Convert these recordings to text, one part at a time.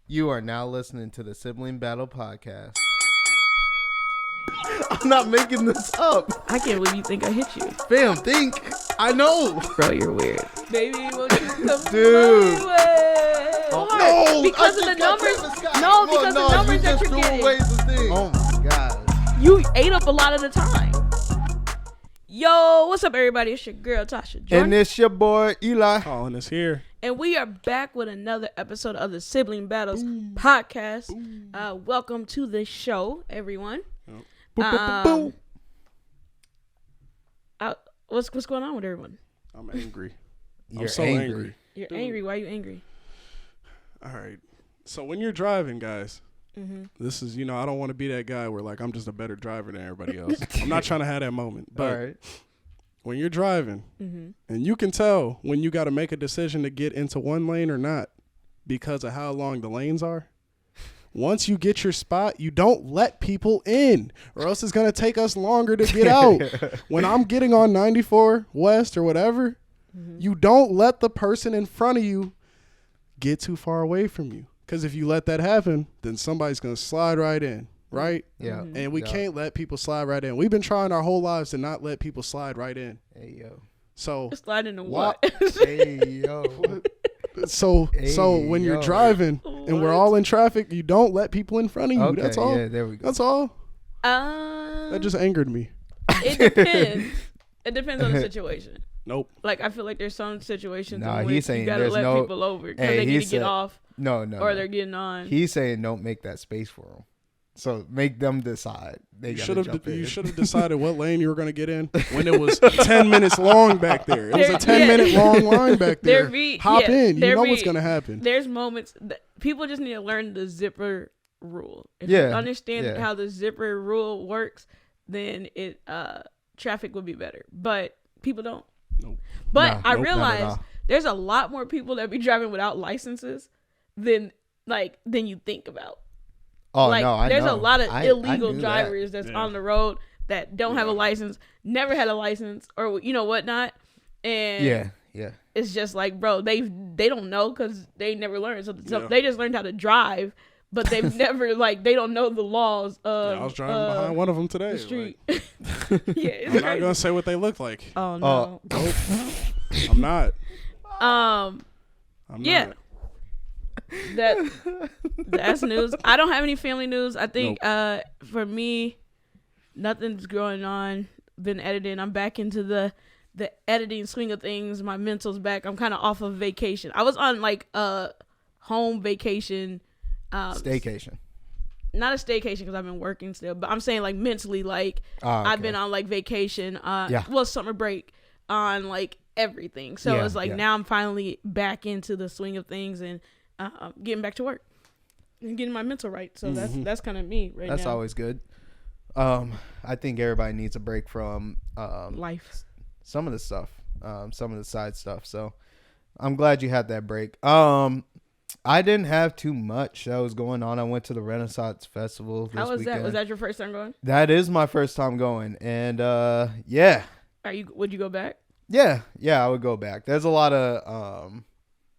You are now listening to the Sibling Battle Podcast. I'm not making this up. I can't believe you think I hit you. Fam, think. I know. Bro, you're weird. Baby, won't you come Dude. my way? No. Because of the numbers. No, because the numbers that you're getting. Oh my God. You ate up a lot of the time. Yo, what's up, everybody? It's your girl, Tasha Jordan. And it's your boy, Eli. Colin is here. And we are back with another episode of the Sibling Battles Podcast. Welcome to the show, everyone. What's going on with everyone? I'm angry. You're so angry. You're angry. Why are you angry? All right. So when you're driving, guys, this is, I don't want to be that guy where, like, I'm just a better driver than everybody else. I'm not trying to have that moment. But All right. when you're driving, and you can tell when you got to make a decision to get into one lane or not because of how long the lanes are. Once you get your spot, you don't let people in, or else it's going to take us longer to get out. When I'm getting on 94 West or whatever, you don't let the person in front of you get too far away from you. Because if you let that happen, then somebody's going to slide right in, right? Yeah. And we can't let people slide right in. We've been trying our whole lives to not let people slide right in. Hey, yo. So slide into what? Hey, yo. So when you're driving and we're all in traffic, you don't let people in front of you. Okay, That's all. Yeah, there we go. That's all. That just angered me. It depends. It depends on the situation. Nope. Like, I feel like there's some situations Nah, in he's which saying you gotta let people over because they need to get off. No. Or they're getting on. He's saying don't make that space for them. So make them decide. They You should have decided what lane you were going to get in when it was 10 minutes long back there. It was a 10-minute long line back there. Hop in. You know what's going to happen. There's moments that people just need to learn the zipper rule. If Yeah, you understand yeah. how the zipper rule works, then traffic would be better. But people don't. Nope. But I Nope, realize there's a lot more people that be driving without licenses than you think about. Oh, like, no, I there's know. a lot of illegal knew drivers that's on the road that don't have a license, never had a license, or whatnot. And yeah. it's just like, bro, they don't know because they never learned. So they just learned how to drive, but they've never they don't know the laws of. I was driving behind one of them today. The street. I'm not gonna say what they look like. Oh no. Nope. I'm not. I'm not. That's news. I don't have any family news. I think for me, nothing's going on. Been editing. I'm back into the editing swing of things. My mental's back. I'm kind of off of vacation. I was on home vacation. Staycation. Not a staycation because I've been working still, but I'm saying mentally okay. I've been on vacation. Summer break on everything. So it's now I'm finally back into the swing of things and getting back to work and getting my mental right. So that's kind of me right now. That's always good. I think everybody needs a break from life. Some of the stuff, some of the side stuff. So I'm glad you had that break. I didn't have too much that was going on. I went to the Renaissance Festival this weekend. How was that? Was that your first time going? That is my first time going. And yeah. Would you go back? Yeah, I would go back. There's a lot of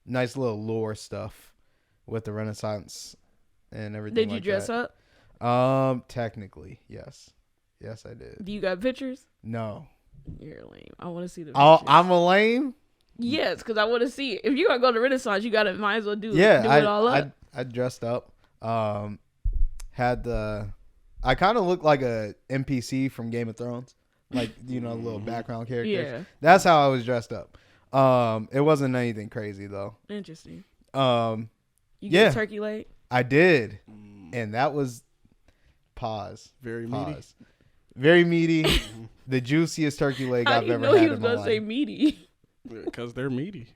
nice little lore stuff with the Renaissance and everything. Did you dress up? Technically, yes. Yes, I did. Do you got pictures? No. You're lame. I want to see the pictures. I'm a lame? Yes, because I want to see it. If you're going to go to Renaissance, you might as well do it all up. I dressed up. I kind of looked like a NPC from Game of Thrones. Little background character. Yeah. That's how I was dressed up. It wasn't anything crazy though. Interesting. You get a turkey leg? I did. And that was very meaty. Very meaty. The juiciest turkey leg I've ever had in my life. I didn't know he was going to say meaty. Because they're meaty.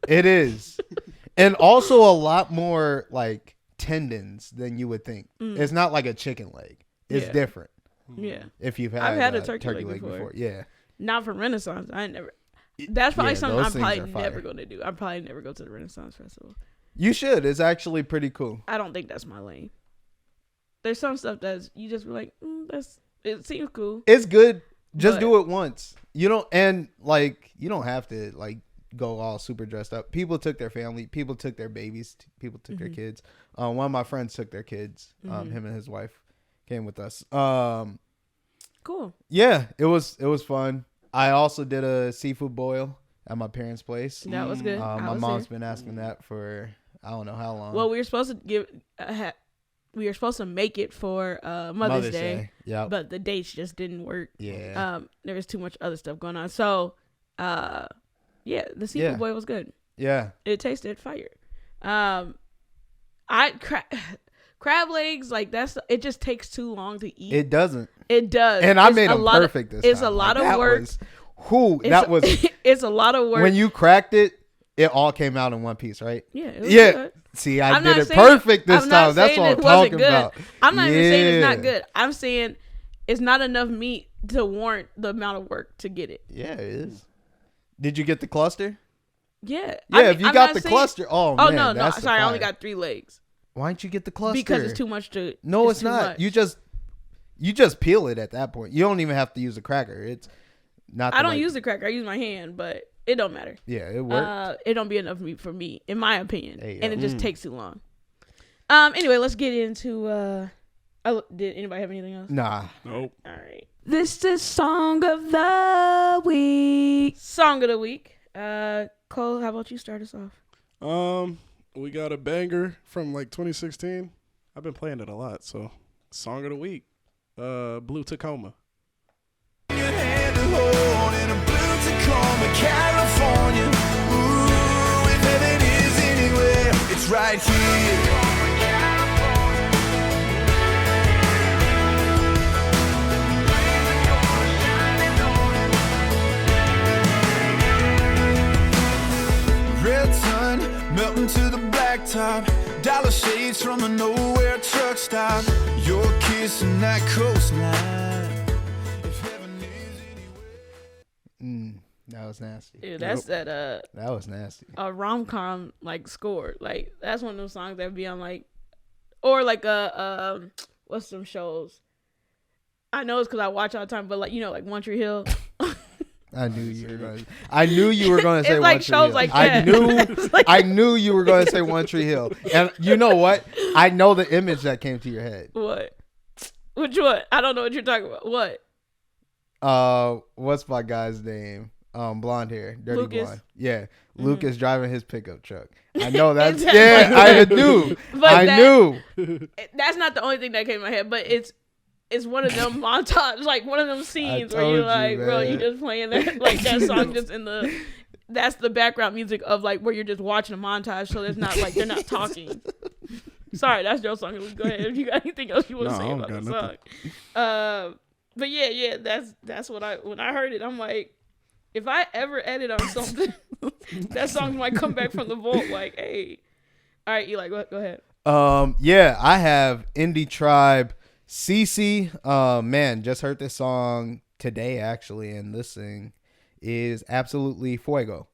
It is. And also a lot more tendons than you would think. It's not like a chicken leg. It's different. Yeah. If you've I've had a turkey leg before. Yeah. Not from Renaissance. I never. That's probably something I'm probably never going to do. I'm probably never go to the Renaissance Festival. You should. It's actually pretty cool. I don't think that's my lane. There's some stuff that's you just be like, it seems cool. It's good. Just do it once. You don't have to go all super dressed up. People took their family. People took their babies. People took their kids. One of my friends took their kids. Him and his wife came with us. Cool. Yeah, it was fun. I also did a seafood boil at my parents' place. That was good. My mom's been asking that for I don't know how long. Well, we were supposed to make it for Mother's Day. Yeah. But the dates just didn't work. Yeah. There was too much other stuff going on. So, the seafood boil was good. Yeah. It tasted fire. Crab legs, like it just takes too long to eat. It doesn't. It does. And I made them perfect this time. It's a lot of work. It's a lot of work. When you cracked it, it all came out in one piece, right? Yeah. It was good. See, I did it perfect this time. That's what I'm talking about. I'm not even saying it's not good. I'm saying it's not enough meat to warrant the amount of work to get it. Yeah, it is. Did you get the cluster? Yeah. Yeah, if you got the cluster. Oh, man. No. Sorry, I only got 3 legs. Why didn't you get the cluster? Because it's too much to. No, it's not. Much. You just peel it at that point. You don't even have to use a cracker. It's not. I don't use the cracker. I use my hand, but it don't matter. Yeah, it works. It don't be enough meat for me, in my opinion, and it just takes too long. Anyway, let's get into. Did anybody have anything else? Nah. Nope. All right. This is song of the week. Song of the week. Cole, how about you start us off? We got a banger from like 2016. I've been playing it a lot, so song of the week. Blue Tacoma. Your hand to hold in a blue Tacoma, California. Ooh, if heaven is anywhere, it's right here. Red sun melting to the blacktop, dollar shades from a nowhere truck stop. Your kiss and that coastline. If heaven is anywhere. That was nasty. Dude, that's that was nasty. A rom-com like score. Like that's one of those songs that be on like, or like what's some shows? I know it's because I watch all the time, but like like One Tree Hill. I knew you were going to say like One Tree shows Hill. Like that. I knew you were going to say One Tree Hill. And you know what? I know the image that came to your head. What? Which one? I don't know what you're talking about. What? What's my guy's name? Blonde hair, dirty Lucas. blonde. Yeah, Lucas driving his pickup truck. I know that's I knew. I knew. That's not the only thing that came in my head, but it's one of them montage, like one of them scenes where you're like, bro, you just playing that, like that song just that's the background music of like where you're just watching a montage, so there's not like they're not talking. Sorry, that's your song. Go ahead if you got anything else you want to say about the song. But yeah, that's what when I heard it, I'm like, if I ever edit on something, that song might come back from the vault like, hey. All right, Eli, go ahead. Yeah, I have Indie Tribe. Cece, man, just heard this song today actually, and this thing is absolutely fuego.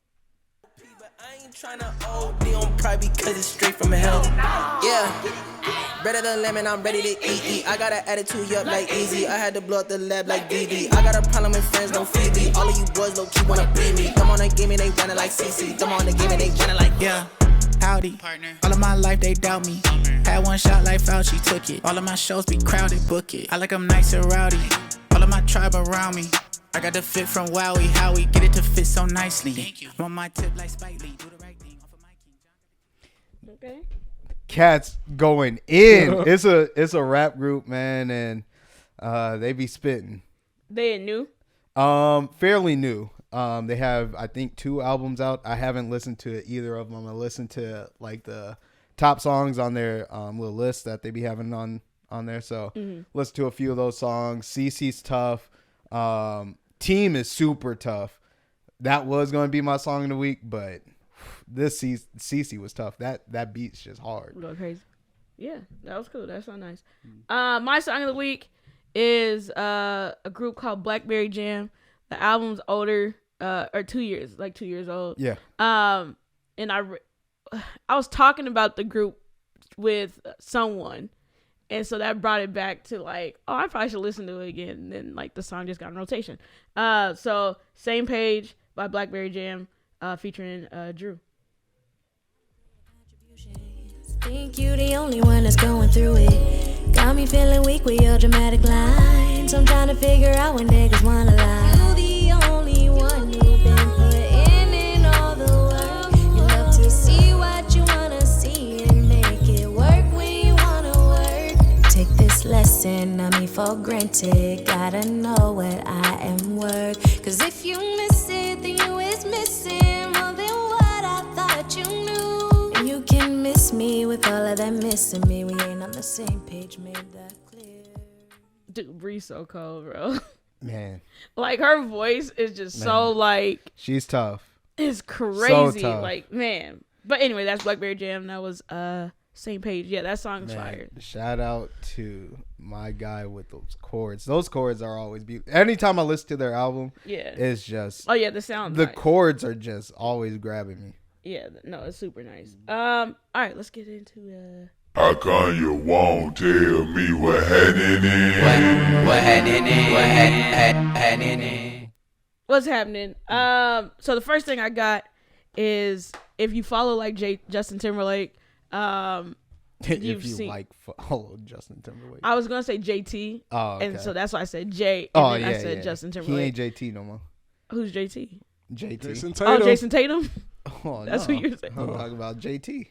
I ain't tryna OD on private because it's straight from hell. Yeah, better than lemon, I'm ready to eat. I got an attitude up like easy. I had to blow up the lab like DD. I got a problem with friends, don't feed me. All of you boys low-key wanna bleed me. Come on and give me, they running like CC. Come on and give me, they running like yeah. Howdy, partner. All of my life they doubt me. Had one shot like Fauci, took it. All of my shows be crowded, book it. I like them nice and rowdy. All of my tribe around me. I got the fit from Wowie, how we get it to fit so nicely. Thank you. On my tip like Spike Lee, do the right thing. Off of my king. Okay. Cats going in. It's a rap group, man, and they be spitting. They new? Fairly new. They have, I think, 2 albums out. I haven't listened to either of them. I listened to like the top songs on their little list that they be having on there. So listen to a few of those songs. CeCe's tough. Team is super tough. That was going to be my song of the week, but this CeCe was tough. That beat's just hard. Go crazy. Yeah, that was cool. That sounds nice. My song of the week is a group called Blackberry Jam. The album's older, or 2 years, like 2 years old. Yeah. And I was talking about the group with someone, and so that brought it back to like, oh, I probably should listen to it again. And then like the song just got in rotation. So Same Page by Blackberry Jam. featuring Drew. Think you the only one that's going through it. Got me feeling weak with your dramatic lines. I'm trying to figure out when niggas wanna lie. You the only one who been putting in all the work. You love to see what you wanna see and make it work when you wanna work. Take this lesson, I mean for granted. Gotta know what I am worth. Cause if you miss it, then you is missing more than what I thought you knew. And you can miss me with all of that missing me. We ain't on the same page, made that clear. Dude, Bree's so cold, bro. Man. Like, her voice is just so, like... She's tough. It's crazy. So tough. Like, man. But anyway, that's Blackberry Jam. That was same page. Yeah, that song's fire. Shout out to my guy with those chords. Those chords are always beautiful. Anytime I listen to their album, it's just... Oh, yeah, the sound. The nice. chords are just always grabbing me. Yeah, no, it's super nice. All right, let's get into... How come you won't tell me what happening? What happening? What's happening? So the first thing I got is if you follow like Justin Timberlake, if you like follow Justin Timberlake. I was gonna say JT, okay. And so that's why I said J. And then I said yeah. Justin Timberlake. He ain't JT no more. Who's JT? JT. Jason Tatum. Oh, Jason Tatum. Oh, That's who you're saying. I'm talking about JT.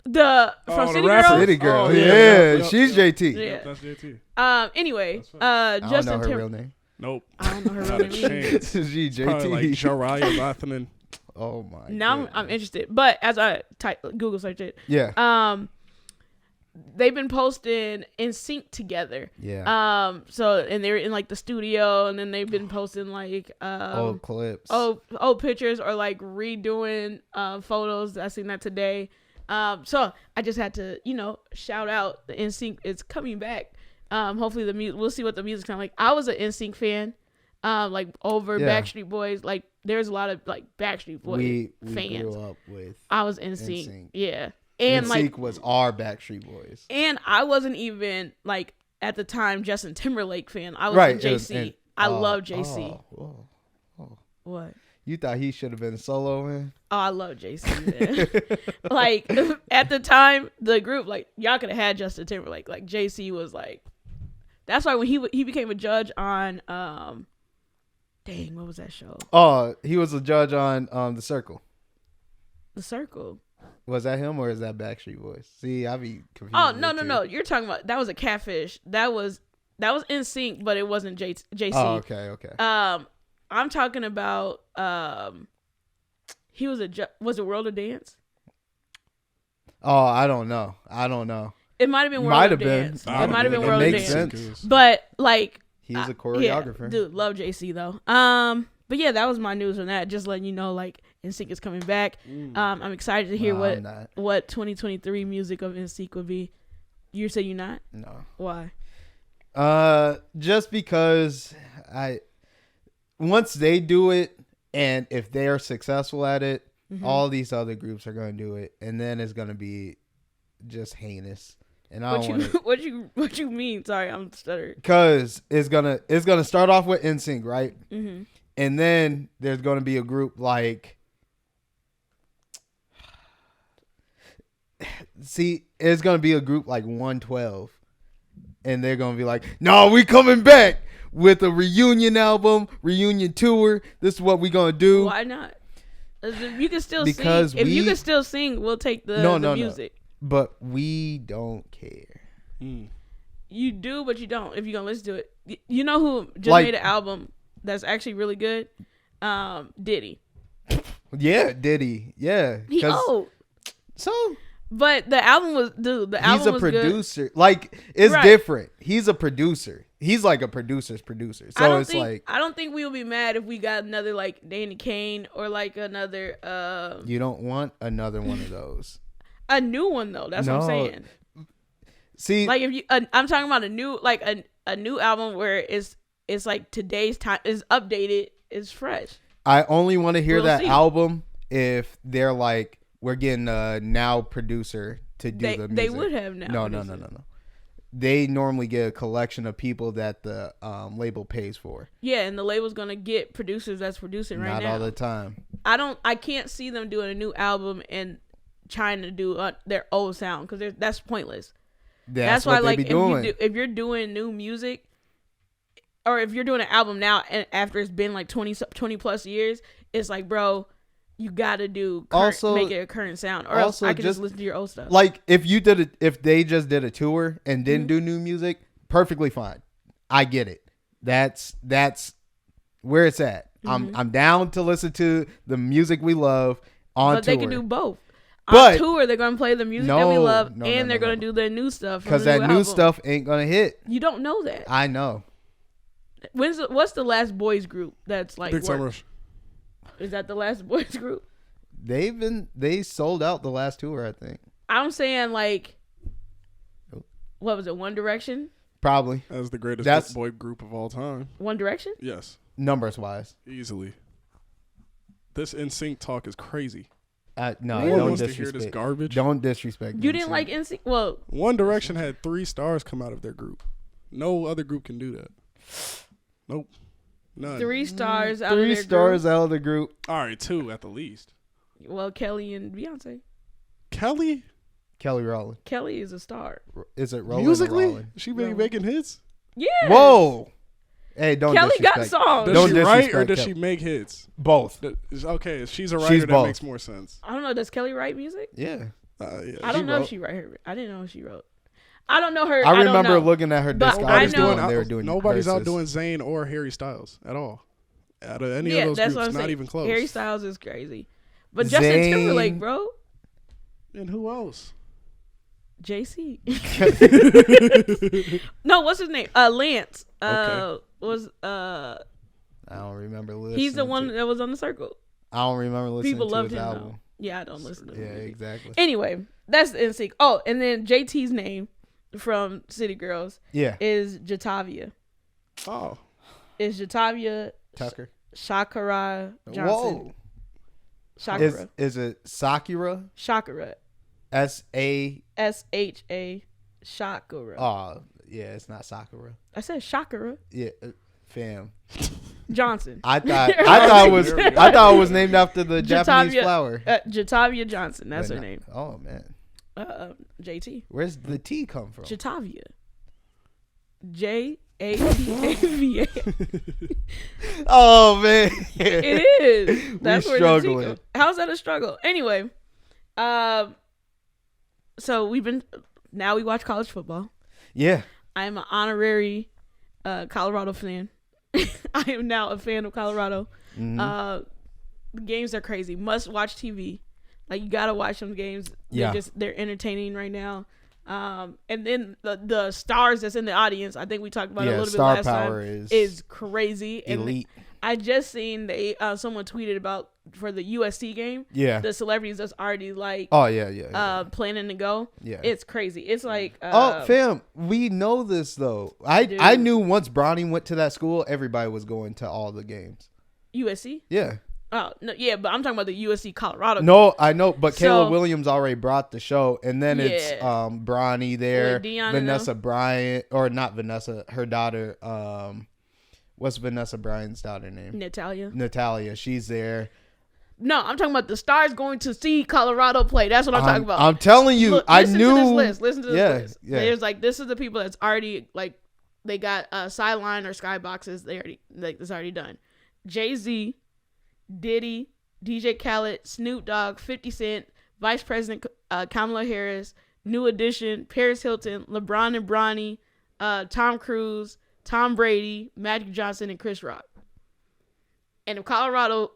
From the City rapper? Girls. City Girl. Oh, yeah, she's JT. Yeah. Yep, that's JT. Anyway, I don't Justin know her real name. Nope. I don't know her Not real a name. chance. She Probably like JT. Jariah Lathinen. Oh my. Now I'm interested, but as I Google search it, they've been posting NSYNC together. Yeah. So and they're in like the studio, and then they've been posting like old clips. old pictures or like redoing photos. I seen that today. So I just had to shout out the NSYNC. It's coming back. Hopefully the music. We'll see what the music's kind of like. I was an NSYNC fan. Like over Backstreet Boys. Like there's a lot of like Backstreet Boys we fans. grew up with. I was NSYNC. NSYNC. Yeah. And NSYNC like was our Backstreet Boys. And I wasn't even like at the time Justin Timberlake fan. I was Right, JC. I love JC. Oh. What? You thought he should have been solo, man? Oh, I love JC, man. Like at the time, the group like y'all could have had Justin Timberlake. Like JC was like, that's why when he became a judge on dang, what was that show? Oh, he was a judge on The Circle. The Circle. Was that him or is that Backstreet Boys? See, I be confused. Oh no! You're talking about that was a Catfish. That was NSYNC, but it wasn't JC. Oh, okay. I'm talking about he was was it World of Dance? Oh, I don't know. It might have been World of Dance. It might have been World of Dance. Sense. But like he's a choreographer. Yeah, dude, love JC though. But yeah, that was my news on that. Just letting you know, like NSYNC is coming back. I'm excited to hear what 2023 music of NSYNC would be. You say you're not? No. Why? Just because once they do it, and if they are successful at it, all these other groups are going to do it, and then it's going to be just heinous. And I don't want it. What you mean? Sorry, I'm stuttering. Because it's gonna start off with NSYNC, right? Mm-hmm. And then there's gonna be a group like, it's gonna be a group like 112, and they're gonna be like, "No, we coming back with a reunion album, reunion tour. This is what we gonna do." Why not? You can still sing. If you can still sing, we'll take the music. No. But we don't care. You do, but you don't. If you're gonna listen to it, you know who just made an album that's actually really good? Diddy. Yeah, Diddy. Yeah, he old. So, but the album was the album was good. He's a producer. Like it's different. He's a producer. He's like a producer's producer. So I don't think we'll be mad if we got another like Danny Kane or like another. You don't want another one of those. A new one though. That's what I'm saying. See, like if you, I'm talking about a new like a new album where it's like today's time is updated, is fresh. I only want to hear that album if they're like, we're getting a now producer to do the music. They would have now. No. they normally get a collection of people that the label pays for. Yeah, and the label's gonna get producers that's producing right now. Not all the time. I can't see them doing a new album and trying to do their old sound because that's pointless. That's why, like, if you're doing new music, or if you're doing an album now and after it's been like 20 plus years, it's like, bro, you gotta make it a current sound, or else I can just listen to your old stuff. Like if they just did a tour and didn't do new music, perfectly fine. I get it. That's where it's at. I'm down to listen to the music we love on tour. But they can do both. On tour, they're gonna play the music that we love, and they're gonna do their new stuff. Because that new stuff ain't gonna hit. You don't know that. I know. What's the last boys group that's like? Big Summers. Is that the last boys group? They sold out the last tour, I think. I'm saying, like, what was it? One Direction? Probably. As the greatest boy group of all time. One Direction? Yes. Numbers wise. Easily. This NSYNC talk is crazy. No, don't disrespect. To hear this garbage. Don't disrespect. You didn't like NSYNC? Well, One Direction had 3 stars come out of their group. No other group can do that. Nope. None. 3 stars out of their group. 3 stars out of the group. All right, 2 at the least. Well, Kelly and Beyonce. Kelly Rowland. Kelly is a star. Is it Rowland? Musically? Or Rowland? She been making hits? Yeah. Whoa. Hey, don't Kelly disrespect. got songs. Does she write or does she make hits? Both. Okay, if she's a writer, that makes more sense. I don't know. Does Kelly write music? Yeah. Yeah. I don't know if she wrote her. I didn't know if she wrote. I don't know her. I remember looking at her discography when they were doing. Nobody's verses. outdoing Zayn or Harry Styles at all. Out of any of those groups, not even close. Harry Styles is crazy, but Justin Timberlake, bro. And who else? JC. No, what's his name? Lance. I don't remember listening. He's the one that was on The Circle. I don't remember listening People to loved his him album. though. Yeah, I don't listen to him. Yeah, exactly. Anyway, that's NSYNC. Oh, and then JT's name from City Girls is Jatavia. Oh. Is Jatavia Tucker? Shakira Johnson. Whoa. Shakira. Is it Sakura? Shakira. SHA. Shakira. Oh, yeah, it's not Sakura. I said Shakira. Yeah, fam. Johnson. I thought it was named after the Japanese flower. Jatavia Johnson. That's her name. Oh man. JT. Where's the T come from? Jatavia. JATAVA. Oh man. It is. That's where struggling. the T comes. How's that a struggle? Anyway, so we watch college football. Yeah. I am an honorary Colorado fan. I am now a fan of Colorado. Mm-hmm. The games are crazy. Must watch TV. Like, you gotta watch them games. They're entertaining right now. And then the stars that's in the audience, I think we talked about it a little bit last time, is crazy. Elite. And I just seen someone tweeted about for the USC game. Yeah. The celebrities that's already like. Oh yeah. Planning to go. Yeah. It's crazy. It's like. Fam, we know this though. I knew once Bronny went to that school, everybody was going to all the games. USC. Yeah. Oh no, yeah, but I'm talking about the USC Colorado game. No, I know, but Caleb Williams already brought the show, and then it's Bronny there, Vanessa Bryant, or not Vanessa, her daughter. What's Vanessa Bryant's daughter name? Natalia. She's there. No, I'm talking about the stars going to see Colorado play. That's what I'm talking about. I'm telling you, listen to this list. Listen to this list. Yeah. There's like, this is the people that's already like, they got sideline or skyboxes. It's already done. Jay-Z, Diddy, DJ Khaled, Snoop Dogg, 50 Cent, Vice President Kamala Harris, New Edition, Paris Hilton, LeBron and Bronny, Tom Cruise, Tom Brady, Magic Johnson, and Chris Rock. And if Colorado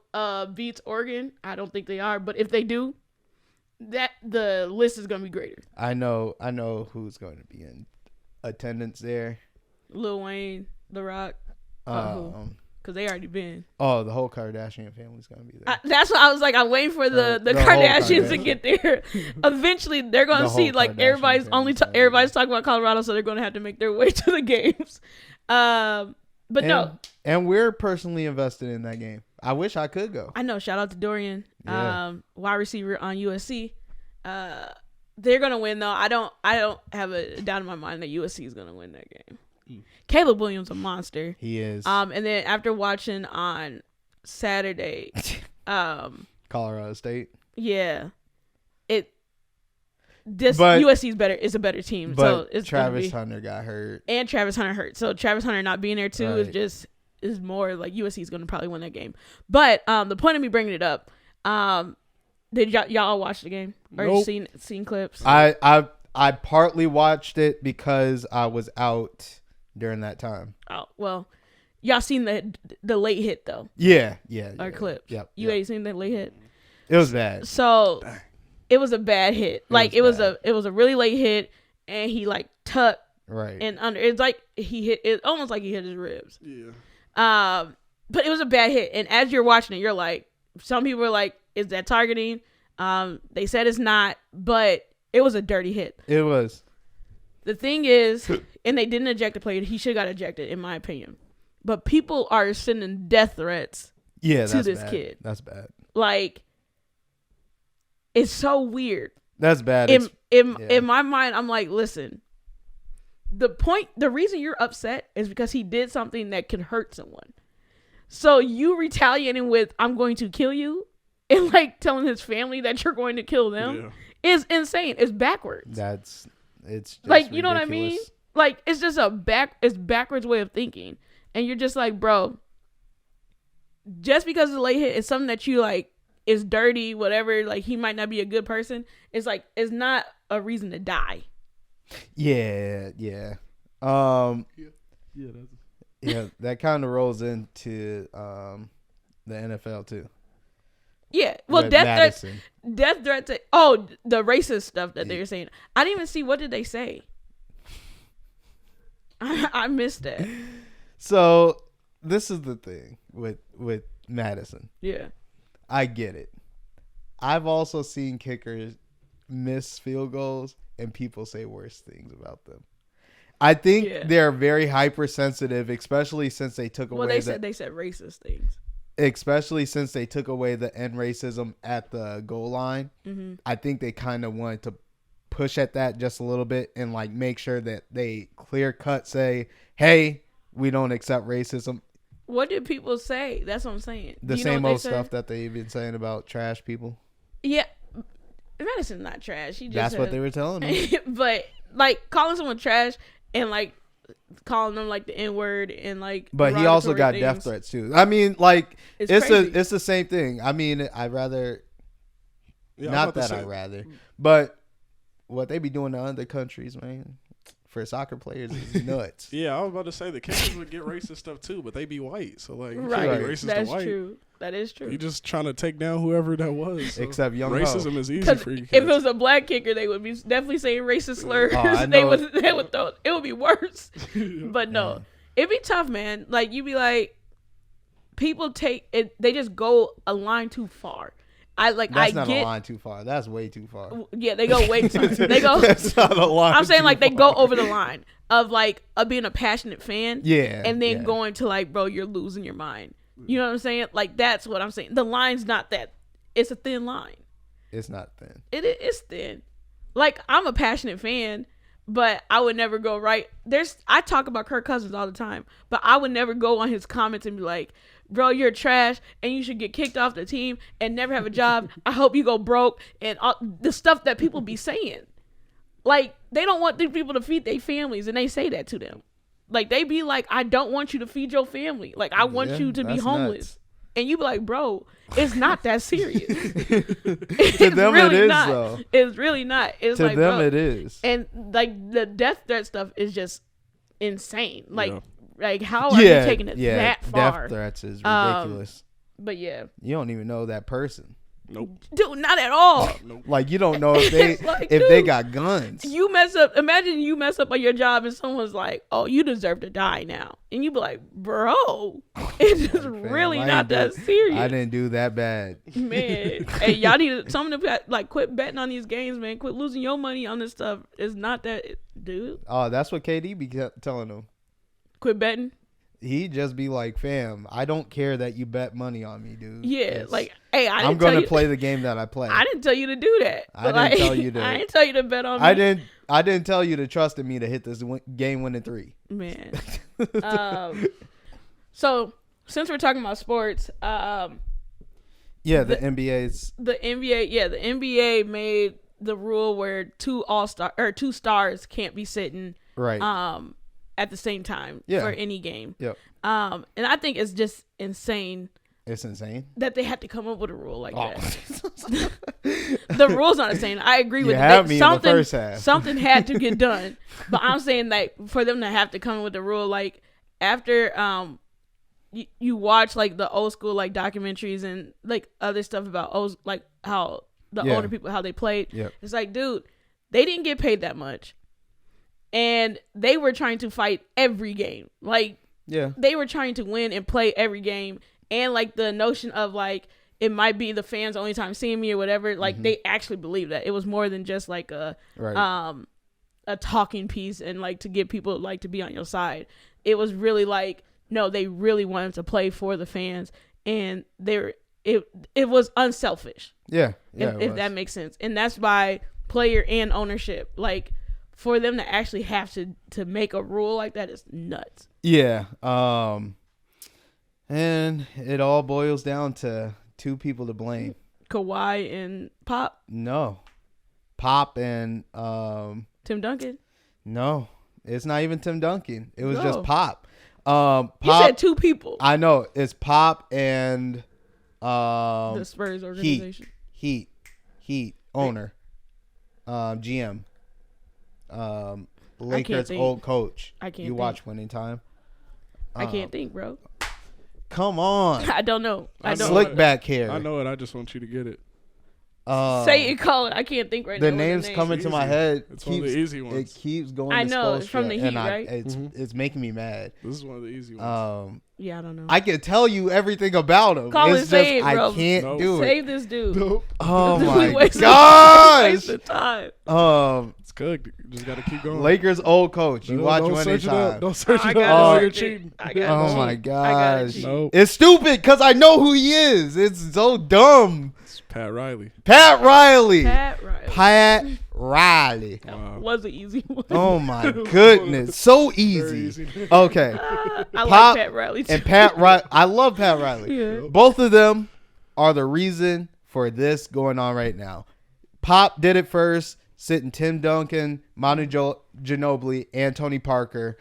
beats Oregon, I don't think they are, but if they do, the list is going to be greater. I know who's going to be in attendance there. Lil Wayne, The Rock, because they already been. Oh, the whole Kardashian family's going to be there. That's what I was like. I'm waiting for the Kardashians to get there. Eventually, they're going to see like everybody's talking about Colorado, so they're going to have to make their way to the games. And we're personally invested in that game. I wish I could go. I know. Shout out to Dorian, wide receiver on USC. They're gonna win though. I don't have a doubt in my mind that USC is gonna win that game. Caleb Williams a monster. He is. And then after watching on Saturday, Colorado State. Yeah, USC's better. Is a better team. But so it's Travis Hunter got hurt, and Travis Hunter hurt. So Travis Hunter not being there too is more like USC's gonna probably win that game. But the point of me bringing it up, did y'all watch the game or nope. seen clips? I partly watched it because I was out during that time. Oh well, y'all seen the late hit though? Yeah. Or clips? Yep. You ain't seen the late hit? It was bad. So it was a bad hit. It was a really late hit, and he like tucked right and under. It's like he hit. It's almost like he hit his ribs. Yeah. But it was a bad hit, and as you're watching it, you're like, some people were like, "Is that targeting?" They said it's not, but it was a dirty hit. It was. The thing is, and they didn't eject the player. He should have got ejected, in my opinion. But people are sending death threats to this kid. That's bad. Like, it's so weird. That's bad. In my mind, I'm like, listen, the reason you're upset is because he did something that could hurt someone. So you retaliating with, I'm going to kill you, and like telling his family that you're going to kill them is insane. It's backwards. It's just like, you know ridiculous. what I mean? Like, it's just it's backwards way of thinking. And you're just like, bro, just because it's a late hit is something that you like is dirty, whatever, like he might not be a good person. It's like, it's not a reason to die. Yeah. That kind of rolls into the NFL too. Yeah, well, death threats. Oh, the racist stuff that they were saying. I didn't even see, what did they say? I missed that. So this is the thing with Madison. Yeah, I get it. I've also seen kickers miss field goals and people say worse things about them. I think they're very hypersensitive, especially since they took away. Well, they said racist things. Especially since they took away the end racism at the goal line. Mm-hmm. I think they kind of wanted to push at that just a little bit and like make sure that they clear cut say, hey, we don't accept racism. What did people say? That's what I'm saying. The same old stuff that they've been saying about trash people. Yeah. Madison's not trash. That's what they were telling me. But like calling someone trash and like calling them like the N-word and like, but he also got death threats too. I mean, like it's the same thing. I mean, I'd rather but what they be doing to other countries, man, for soccer players is nuts. Yeah, I was about to say the kickers would get racist stuff too, but they be white, so like, you right? can't be racist That's to white. True. That is true. You just trying to take down whoever that was. So. Except young racism is easy for you. If it was a black kicker, they would be definitely saying racist slurs. They would throw. It would be worse. But no, it'd be tough, man. Like you be like, people take it. They just go a line too far. That's not a line too far. That's way too far. Yeah, they go way too far. They go. That's not a line. I'm saying like they go over the line of like being a passionate fan. Yeah. And then going to like, bro, you're losing your mind. You know what I'm saying? Like that's what I'm saying. The line's not that. It's a thin line. It's not thin. It's thin. Like I'm a passionate fan, but I would never go right. I talk about Kirk Cousins all the time, but I would never go on his comments and be like, bro, you're trash and you should get kicked off the team and never have a job. I hope you go broke and all the stuff that people be saying. Like they don't want these people to feed their families and they say that to them. Like they be like, I don't want you to feed your family. Like I want you to be homeless. Nuts. And you be like, bro, it's not that serious. To them really it is not. though. It's really not. It's to like, them bro, it is. And like the death threat stuff is just insane. Like like how are you taking it that far? Death threats is ridiculous. But yeah. You don't even know that person. Nope. Dude, not at all. Nope. Like you don't know if they like, they got guns. You mess up. Imagine you mess up on your job and someone's like, "Oh, you deserve to die now," and you be like, "Bro, it's just really not that serious." I didn't do that bad, man. Hey, y'all need some of them like quit betting on these games, man. Quit losing your money on this stuff. It's not that, dude. Oh, that's what KD be telling them. Quit betting. he'd just be like, fam, I don't care that you bet money on me, dude. Yeah, like, hey, I'm going to play the game that I play. I didn't tell you to do that. I didn't tell you to. I didn't tell you to bet on me. I didn't tell you to trust in me to hit this game winning 3. Man. So since we're talking about sports, the NBA made the rule where two stars can't be sitting right at the same time for any game. Yep. And I think it's just insane. It's insane that they had to come up with a rule like that. The rule's not insane. I agree with something had to get done. But I'm saying like for them to have to come up with a rule like after you watch like the old school like documentaries and like other stuff about like how the older people how they played. Yep. It's like, dude, they didn't get paid that much. And they were trying to fight every game. Like they were trying to win and play every game. And like the notion of like it might be the fans only time seeing me or whatever, like they actually believe that. It was more than just like a talking piece and like to get people like to be on your side. It was really like, no, they really wanted to play for the fans and it was unselfish. Yeah. If that makes sense. And that's by player and ownership. Like for them to actually have to make a rule like that is nuts. Yeah. And it all boils down to 2 people to blame. Kawhi and Pop? No. Pop and Tim Duncan? No. It's not even Tim Duncan. It was just Pop. You said 2 people. I know. It's Pop and the Spurs organization. Heat owner. GM. Lakers old coach. I can't You watch Winning Time? I can't think, bro. Come on. I don't know. Slick back hair. I know it. I just want you to get it. Say it, Colin. I can't think right now. The names coming to my head. It's one of the easy ones. It keeps going. I know. It's from the Heat, right? It's making me mad. This is one of the easy ones. Yeah, I don't know. I can tell you everything about him. Colin, it's say just it, bro. I can't do it. Save this dude. Nope. Oh my waste of time. It's good. You just got to keep going. Lakers old coach. You watch Winning Time. Don't search it up. You're cheating. Oh my gosh. Nope. It's stupid because I know who he is. It's so dumb. It's Pat Riley. Pat Riley. That was an easy one. Oh my goodness. So easy. Okay. I like Pat Riley too. And Pat Riley. I love Pat Riley. Yeah. Both of them are the reason for this going on right now. Pop did it first, sitting Tim Duncan, Manu Ginobili, and Tony Parker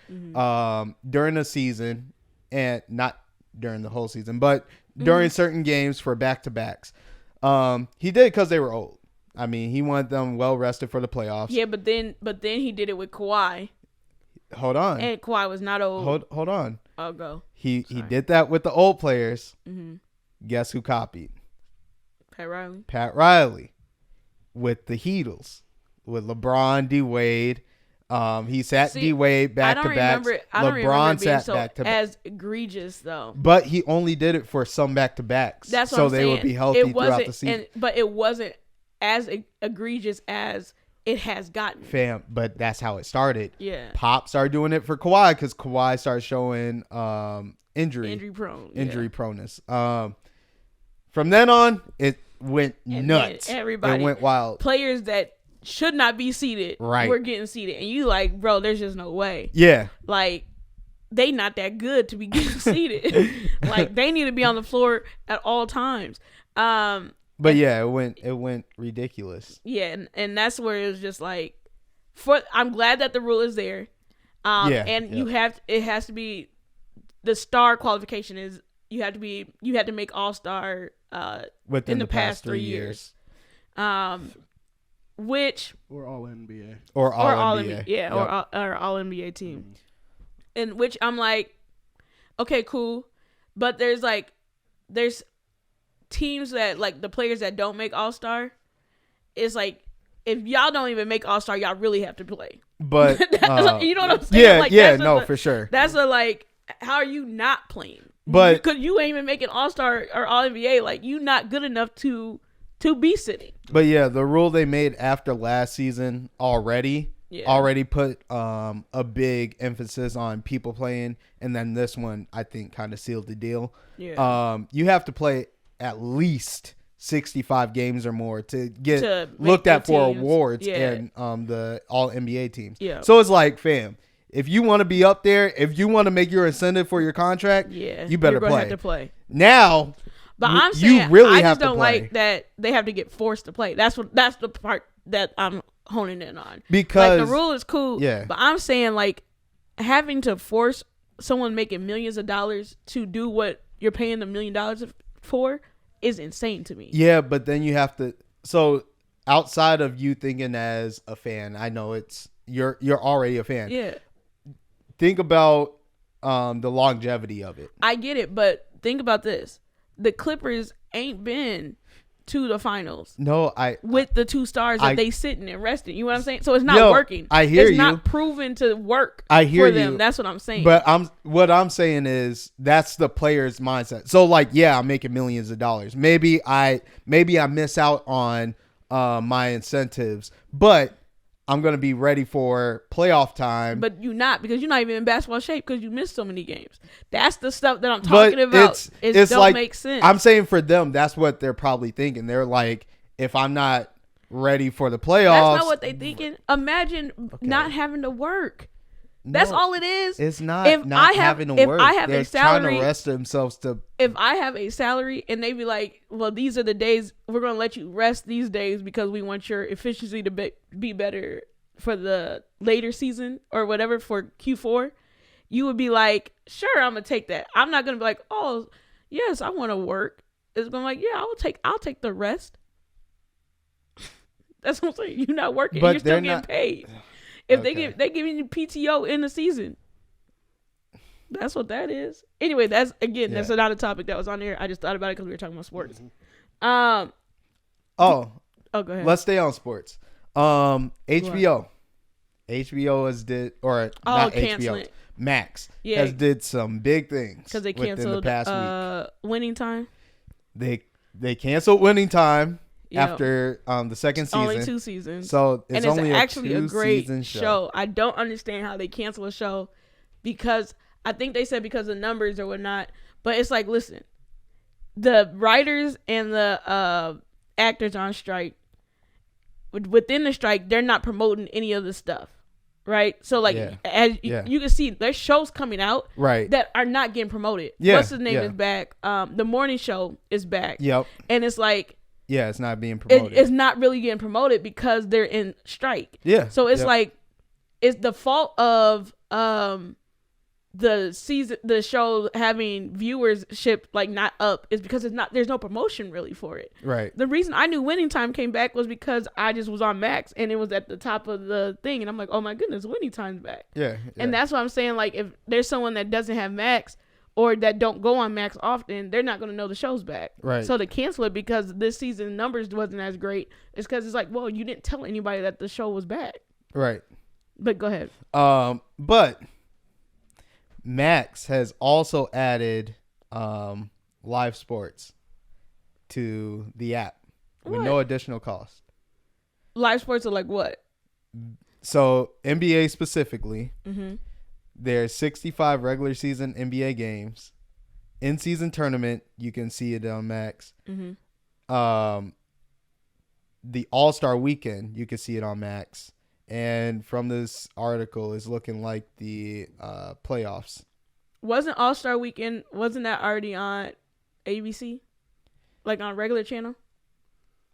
during the season, and not during the whole season, but during certain games for back-to-backs. He did it because they were old. I mean, he wanted them well rested for the playoffs. Yeah, but then he did it with Kawhi. Hold on. And Kawhi was not old. Hold on. I'll go. He did that with the old players. Guess who copied? Pat Riley. With the Heatles. With LeBron, D Wade. He sat D Wade back to back. LeBron sat back to back. As egregious though. But he only did it for some back to backs. That's what so I'm they saying. would be healthy throughout the season. But it wasn't as egregious as it has gotten. Fam, but that's how it started. Yeah. Pop started doing it for Kawhi because Kawhi started showing injury proneness. From then on, it went nuts. Everybody, it went wild. Players that should not be seated were getting seated, and you like, bro, there's just no way. Yeah. Like, they not that good to be getting seated. Like, they need to be on the floor at all times. But yeah, it went ridiculous. Yeah, and that's where it was just like, I'm glad that the rule is there. It has to be, the star qualification is you had to make All-Star within the past 3 years. Which or All NBA or All NBA. Or All NBA team. In which I'm like, okay, cool, but there's teams that like the players that don't make All-Star. It's like, if y'all don't even make All-Star, y'all really have to play. But you know what I'm saying? For sure. That's how are you not playing? But because you ain't even making All-Star or All NBA, like you not good enough to be sitting. But yeah, the rule they made after last season already already put a big emphasis on people playing, and then this one I think kind of sealed the deal. Yeah. You have to play at least 65 games or more to get looked at for awards and the all NBA teams. Yeah. So it's like, fam, if you want to be up there, if you want to make your incentive for your contract, you better play. Have to play. Now, but I'm saying you really I just don't like that they have to get forced to play. That's the part that I'm honing in on. Because like, the rule is cool, but I'm saying like having to force someone making millions of dollars to do what you're paying them $1 million for is insane to me. Yeah, but then you have to. So outside of you thinking as a fan, I know it's you're already a fan. Yeah. Think about the longevity of it. I get it, but think about this: the Clippers ain't been to the finals. No, with the 2 stars that they sitting and resting. You know what I'm saying? So it's not working. I hear you. It's not proven to work. I hear for them. You. That's what I'm saying. But what I'm saying is that's the player's mindset. So like, yeah, I'm making millions of dollars. Maybe I miss out on my incentives, but I'm gonna be ready for playoff time. But you're not, because you're not even in basketball shape because you missed so many games. That's the stuff that I'm talking about. It don't make sense. I'm saying for them, that's what they're probably thinking. They're like, if I'm not ready for the playoffs, that's not what they're thinking. Imagine not having to work. That's all it is. It's not having to work. If I have they're a salary, trying to rest themselves to. If I have a salary and they be like, well, these are the days we're going to let you rest these days because we want your efficiency to be better for the later season or whatever for Q4, you would be like, sure, I'm going to take that. I'm not going to be like, oh, yes, I want to work. It's going to be like, yeah, I'll take the rest. That's what I'm saying. You're not working. But you're still getting paid. If they giving you PTO in the season, that's what that is. Anyway, that's not a topic that was on there. I just thought about it because we were talking about sports. Go ahead. Let's stay on sports. HBO has did, or not HBO, Max has did some big things because they canceled the past week. Winning Time. They canceled Winning Time. After the second season. Only 2 seasons. So it's only actually a great show. I don't understand how they cancel a show because I think they said because of numbers or whatnot. But it's like, listen, the writers and the actors on strike, within the strike, they're not promoting any of the stuff. Right? So like as you can see, there's shows coming out that are not getting promoted. What's his name is back. The morning show is back. Yep. And it's like, yeah, it's not being promoted. It's not really getting promoted because they're in strike. Yeah. So it's like, it's the fault of the show having viewership like not up is because there's no promotion really for it. Right. The reason I knew Winning Time came back was because I just was on Max and it was at the top of the thing and I'm like, oh my goodness, Winning Time's back. Yeah. And that's what I'm saying. Like, if there's someone that doesn't have Max or that don't go on Max often, they're not going to know the show's back. Right. So to cancel it because this season numbers wasn't as great, it's because it's like, well, you didn't tell anybody that the show was back. Right. But go ahead. But Max has also added live sports to the app with no additional cost. Live sports are like what? So NBA specifically. Mm-hmm. There's 65 regular season NBA games. In-season tournament, you can see it on Max. Mm-hmm. The All-Star Weekend, you can see it on Max. And from this article, it's looking like the playoffs. Wasn't All-Star Weekend, wasn't that already on ABC? Like on regular channel?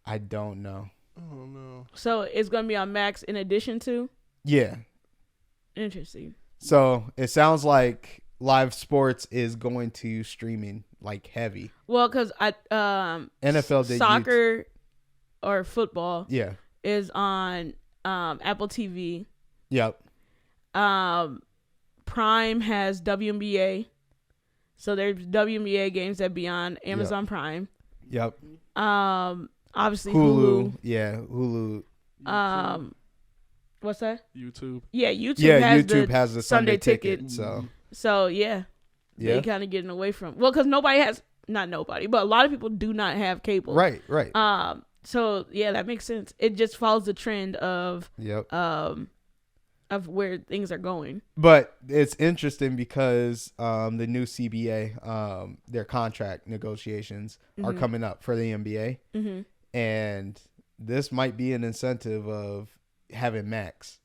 I don't know. Oh, no. So it's going to be on Max in addition to? Yeah. Interesting. So it sounds like live sports is going to streaming like heavy. Well, because NFL did soccer or football is on Apple TV. Yep. Prime has WNBA. So there's WNBA games that be on Amazon Prime. Yep. Obviously Hulu. Yeah, Hulu. What's that? YouTube. Yeah, YouTube has the Sunday ticket. So they kind of getting away from, well, because not nobody, but a lot of people do not have cable. Right. So yeah, that makes sense. It just follows the trend of of where things are going. But it's interesting because the new CBA, their contract negotiations are coming up for the NBA. Mm-hmm. And this might be an incentive of having max.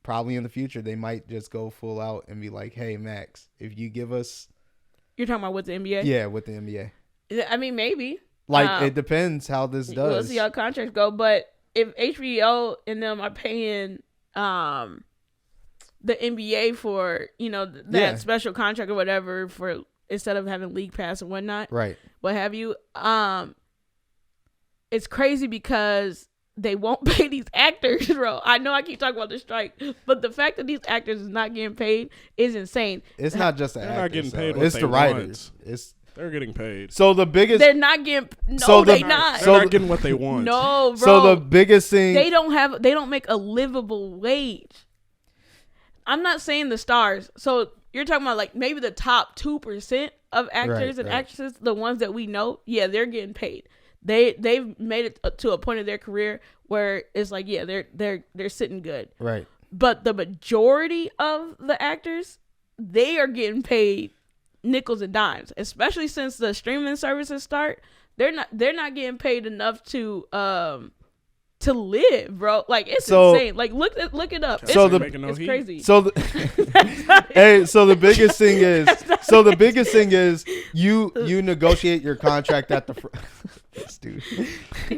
Probably in the future, they might just go full out and be like, hey, max, if you give us... You're talking about with the NBA? Yeah, with the NBA. I mean, maybe. Like, it depends how this does. We'll see how contracts go. But if HBO and them are paying the NBA for, that special contract or whatever for instead of having league pass and whatnot, right? What have you? It's crazy because they won't pay these actors, bro. I know I keep talking about the strike, but the fact that these actors is not getting paid is insane. It's not just the actors. They're not getting paid. It's the writers. They're getting paid. So the biggest... They're not getting... No, they're not. They're not getting what they want. No, bro. So the biggest thing... They don't make a livable wage. I'm not saying the stars. So you're talking about like maybe the top 2% of actors and actresses, the ones that we know. Yeah, they're getting paid. They've made it to a point of their career where it's like, yeah, they're sitting good. Right. But the majority of the actors, they are getting paid nickels and dimes, especially since the streaming services start. They're not getting paid enough to live, bro. Like it's insane. Like look it up. It's crazy. So the biggest thing is you negotiate your contract at the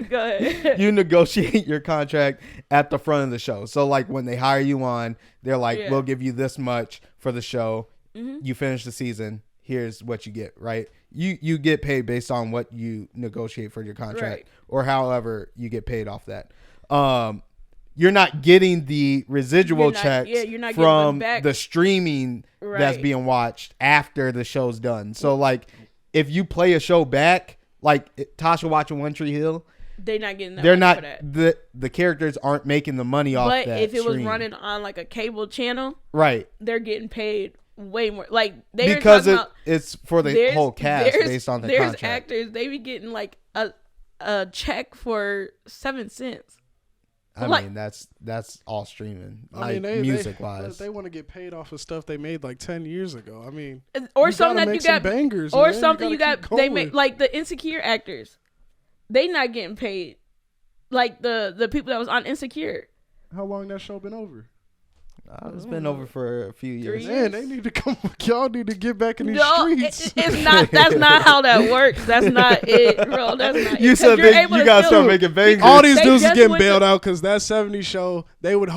Go ahead. You negotiate your contract at the front of the show. So like when they hire you on, they're like, we'll give you this much for the show. Mm-hmm. You finish the season. Here's what you get, right? You get paid based on what you negotiate for your contract or however you get paid off that. You're not getting the residual checks from the streaming that's being watched after the show's done. So like if you play a show back, like Tasha watching One Tree Hill, they're not getting that. They're not for that. The characters aren't making the money off that. But if it was stream. running on like a cable channel, right, they're getting paid way more. Like because it's for the whole cast based on the contract. There's actors, they be getting like a check for 7 cents. I mean that's all streaming. Music wise, they want to get paid off of stuff they made like 10 years ago. I mean, or something that you got bangers, or man. something you got. They make like the Insecure actors. They not getting paid like the people that was on Insecure. How long that show been over? It's been over for a few years. Man, they need to come. Y'all need to get back in these streets. It's not. That's not how that works. That's not it, bro. That's not. You said you gotta start making bangers. All these dudes is getting bailed out because that '70s show they would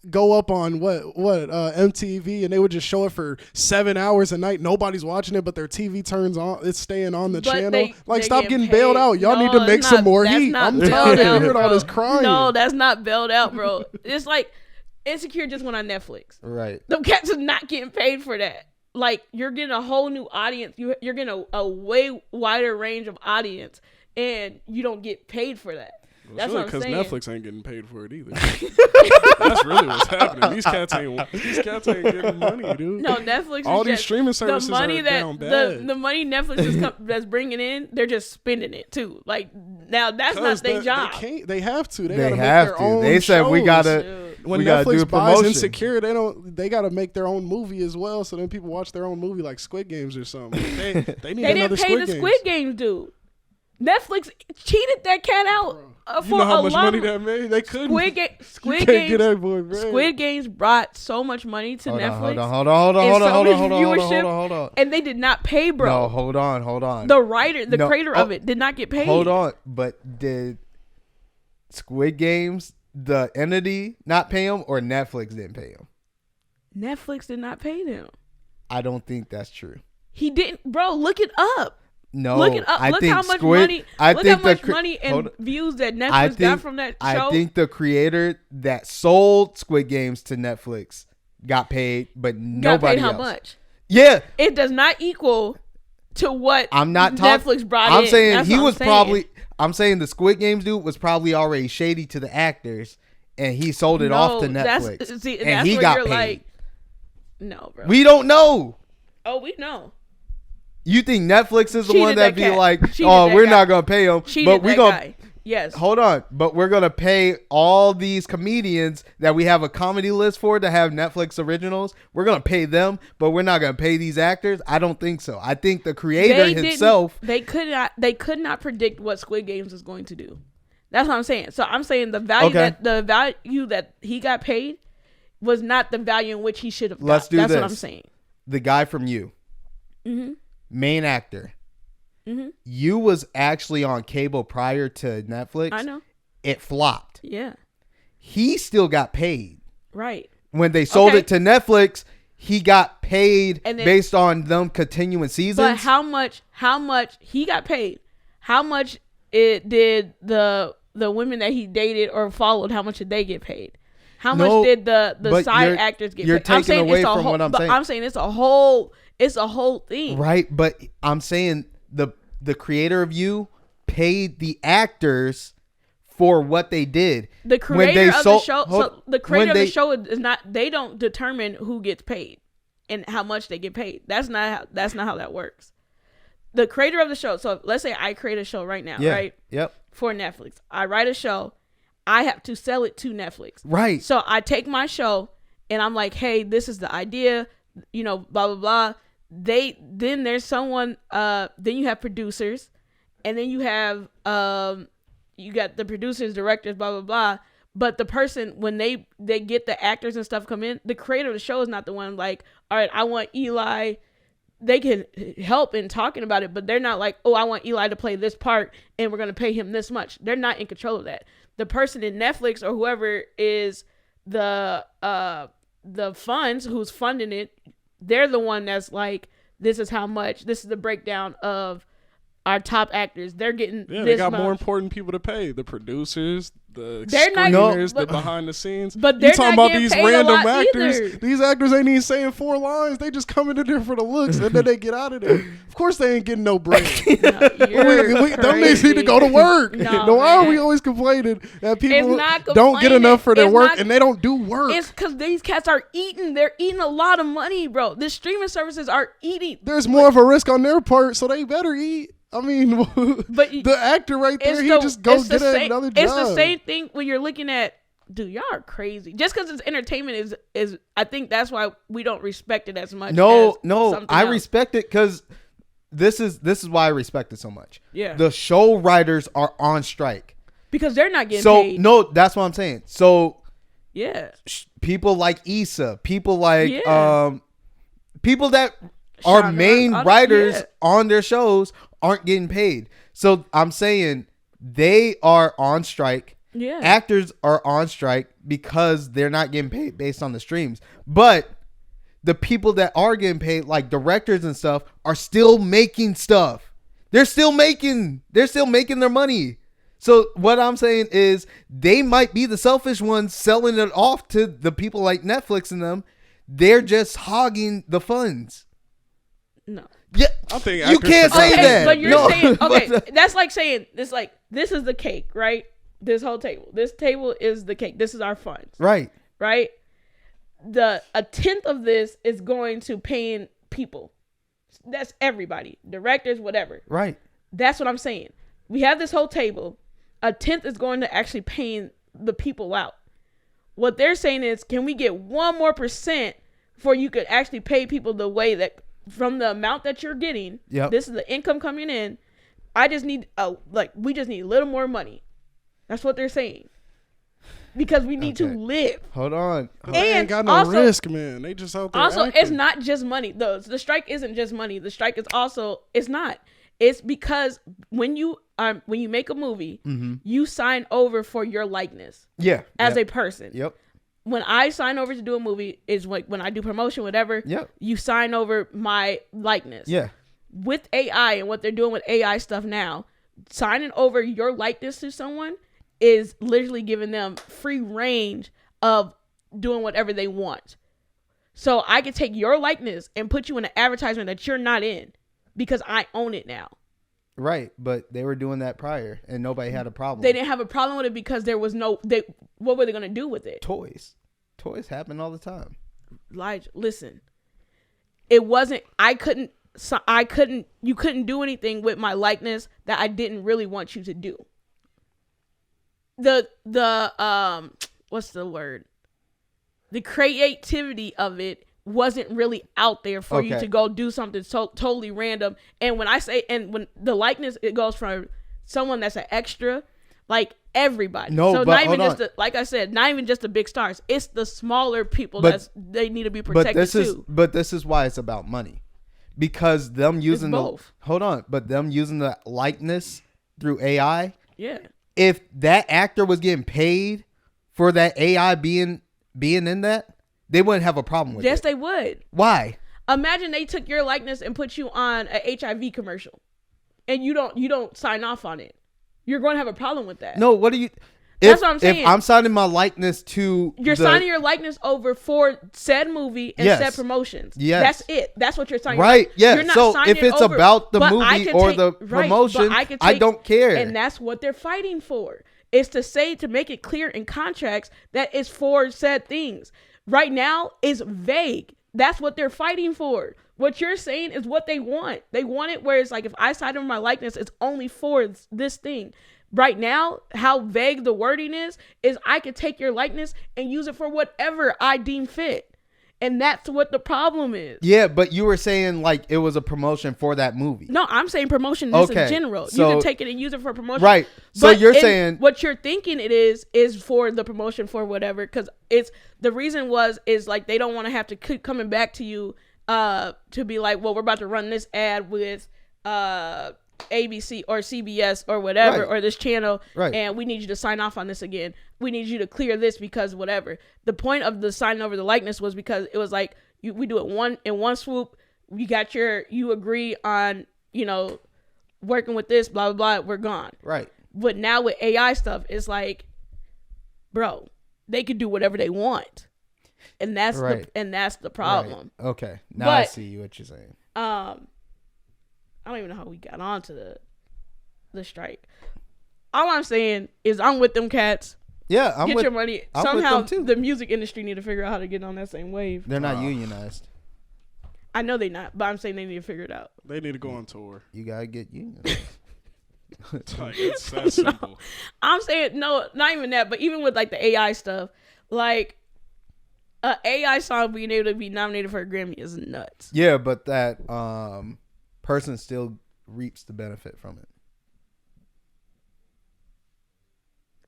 go up on MTV and they would just show it for 7 hours a night. Nobody's watching it, but their TV turns on. It's staying on the channel. Stop getting bailed out. Y'all need to make some more heat. I'm tired of hearing all this crying. No, that's not bailed out, bro. It's like. Insecure just went on Netflix. Right. Them cats are not getting paid for that. Like, you're getting a whole new audience. You're getting a way wider range of audience, and you don't get paid for that. Well, that's what I'm saying. Because Netflix ain't getting paid for it either. That's really what's happening. These cats ain't getting money, dude. No, Netflix. All these streaming services are down bad. The money Netflix that's bringing in, they're just spending it too. Like now, that's not their job. They have to. They gotta make have their to. own They said shows. we gotta. When Netflix buys Insecure, they gotta make their own movie as well. So then people watch their own movie like Squid Games or something. They need they another didn't pay the Squid Games dude. Netflix cheated that cat out for you know how a much long money that made? They couldn't. Squid Games brought so much money to Netflix. Hold on. And they did not pay, bro. No, hold on. The creator of it did not get paid. Hold on, but did Squid Games, the entity, not pay him, or Netflix didn't pay him? Netflix did not pay them. I don't think that's true. He didn't, bro. Look it up. No, look it up. Look how much money. Look how much money and views that Netflix got from that show. I think the creator that sold Squid Games to Netflix got paid, but nobody else. How much? Yeah, it does not equal to what Netflix brought in. I'm saying he was probably. I'm saying the Squid Games dude was probably already shady to the actors, and he sold it off to Netflix, and he got paid. Like, no, bro. We don't know. Oh, we know. You think Netflix is the one that be like, oh, we're not gonna pay him, but we gonna. Yes. Hold on. But we're going to pay all these comedians that we have a comedy list for to have Netflix originals. We're going to pay them, but we're not going to pay these actors. I don't think so. I think the creator himself. They could not predict what Squid Games is going to do. That's what I'm saying. So I'm saying the value that he got paid was not the value in which he should have got. Let's do this. That's what I'm saying. The guy from You. Mm-hmm. Main actor. Mm-hmm. You was actually on cable prior to Netflix. I know. It flopped. Yeah. He still got paid. Right. When they sold it to Netflix, he got paid based on them continuing seasons. But how much he got paid? How much it did the women that he dated or followed, how much did they get paid? How much did the side actors get paid? You're taking away from what I'm saying. I'm saying it's a whole thing. Right, but I'm saying the creator of You paid the actors for what they did. The creator of the show, the creator of the show is not. They don't determine who gets paid and how much they get paid. That's not how that works. The creator of the show. So let's say I create a show right now, right? Yep. For Netflix, I write a show. I have to sell it to Netflix. Right. So I take my show and I'm like, hey, this is the idea. Blah blah blah. Then there's someone. Then you have producers, and then you have you got the producers, directors, blah blah blah. But the person, when they get the actors and stuff come in, the creator of the show is not the one like, all right, I want Eli. They can help in talking about it, but they're not like, oh, I want Eli to play this part and we're going to pay him this much. They're not in control of that. The person in Netflix or whoever is the funds who's funding it, they're the one that's like, this is how much, this is the breakdown of our top actors. They're getting they got more important people to pay. The producers, the screeners, the behind the scenes. But they're talking not about these random actors. Either. These actors ain't even saying 4 lines. They just come in there for the looks and then they get out of there. Of course they ain't getting no break. Them niggas need to go to work. Why are we always complaining that people don't get enough for their work and they don't do work? It's because these cats are eating. They're eating a lot of money, bro. The streaming services are eating. There's more of a risk on their part, so they better eat. I mean, but the actor right there, he just goes get another job. It's the same thing when you're looking at, dude, y'all are crazy. Just because it's entertainment is I think that's why we don't respect it as much. No, I respect it because this is why I respect it so much. Yeah, the show writers are on strike because they're not getting paid. No, that's what I'm saying. So yeah, people like Issa, people like people that are main writers on their shows aren't getting paid. So I'm saying they are on strike. Yeah. Actors are on strike because they're not getting paid based on the streams. But the people that are getting paid, like directors and stuff, are still making stuff. They're still making their money. So what I'm saying is they might be the selfish ones selling it off to the people like Netflix and them. They're just hogging the funds. No. Yeah, I think you can't say that. But you're saying, okay, that's like saying, it's like, this is the cake, right? This whole table. This table is the cake. This is our funds. Right. Right? A tenth of this is going to paying people. That's everybody. Directors, whatever. Right. That's what I'm saying. We have this whole table. A tenth is going to actually paying the people out. What they're saying is, can we get 1 more % before you could actually pay people the way that, from the amount that you're getting, this is the income coming in. I just need we just need a little more money. That's what they're saying. Because we need to live. Hold on. They ain't got no risk, man. They just out there acting. It's not just money. The strike isn't just money. The strike is also, it's not. It's because when you make a movie, you sign over for your likeness. Yeah. As a person. Yep. When I sign over to do a movie, is like when I do promotion, whatever. Yep. You sign over my likeness. Yeah. With AI and what they're doing with AI stuff now, signing over your likeness to someone is literally giving them free range of doing whatever they want. So I could take your likeness and put you in an advertisement that you're not in because I own it now. Right, but they were doing that prior, and nobody had a problem. They didn't have a problem with it because there was no. What were they gonna do with it? Toys happen all the time. Elijah, listen. It wasn't. I couldn't. You couldn't do anything with my likeness that I didn't really want you to do. what's the word? The creativity of it wasn't really out there for you to go do something so totally random. And when I say, and when the likeness, it goes from someone that's an extra, like everybody. No, so but not even just like I said, not even just the big stars. It's the smaller people they need to be protected too. But this is why it's about money, because them using both. But them using the likeness through AI. Yeah. If that actor was getting paid for that AI being in that, they wouldn't have a problem with it. Yes, they would. Why? Imagine they took your likeness and put you on a HIV commercial, and you don't sign off on it. You're going to have a problem with that. No, what do you? That's what I'm saying. If I'm signing my likeness to, signing your likeness over for said movie and said promotions. Yes, that's it. That's what you're signing. Right? Yeah. You're not so if it's over, about the movie or the promotion, I don't care. And that's what they're fighting for. Is to make it clear in contracts that it's for said things. Right now is vague. That's what they're fighting for. What you're saying is what they want. They want it where it's like, if I sign over my likeness, it's only for this thing. Right now, how vague the wording is I could take your likeness and use it for whatever I deem fit. And that's what the problem is. Yeah, but you were saying like it was a promotion for that movie. No, I'm saying promotion in general. So, you can take it and use it for promotion. Right. So you're saying what you're thinking it is for the promotion for whatever, because it's the reason is like they don't want to have to keep coming back to you to be like, well, we're about to run this ad with ABC or CBS or whatever, or this channel, and we need you to sign off on this again. We need you to clear this because whatever. The point of the signing over the likeness was because it was like we do it in one swoop. You agree on working with this, blah blah blah. We're gone. Right. But now with AI stuff, it's like, bro, they could do whatever they want, and that's the problem. Right. Okay, now I see what you're saying. I don't even know how we got onto the strike. All I'm saying is I'm with them cats. Yeah, I'm get with, your money. I'm Somehow with them too. The music industry need to figure out how to get on that same wave. They're not unionized. I know they're not, but I'm saying they need to figure it out. They need to go on tour. You gotta get unionized. It's that simple. No, I'm saying no, not even that, but even with like the AI stuff, like an AI song being able to be nominated for a Grammy is nuts. Yeah, but that person still reaps the benefit from it.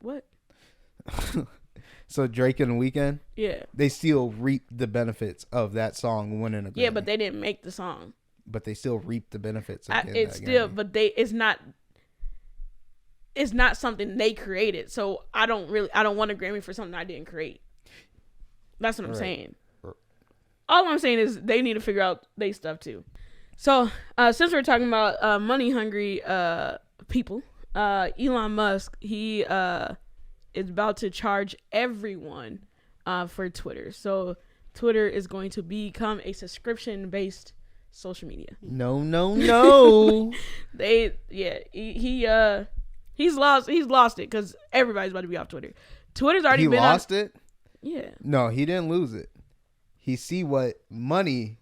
What? So Drake and The Weeknd, they still reap the benefits of that song winning a Grammy. Yeah, but they didn't make the song. But they still reap the benefits of it's still, Grammy. But it's not something they created. So I don't want a Grammy for something I didn't create. That's what I'm saying. All I'm saying is they need to figure out their stuff too. So since we're talking about money hungry people, Elon Musk, he is about to charge everyone for Twitter. So Twitter is going to become a subscription based social media. No. He's lost it because everybody's about to be off Twitter. Twitter's already been lost it. Yeah. No, he didn't lose it. He see what money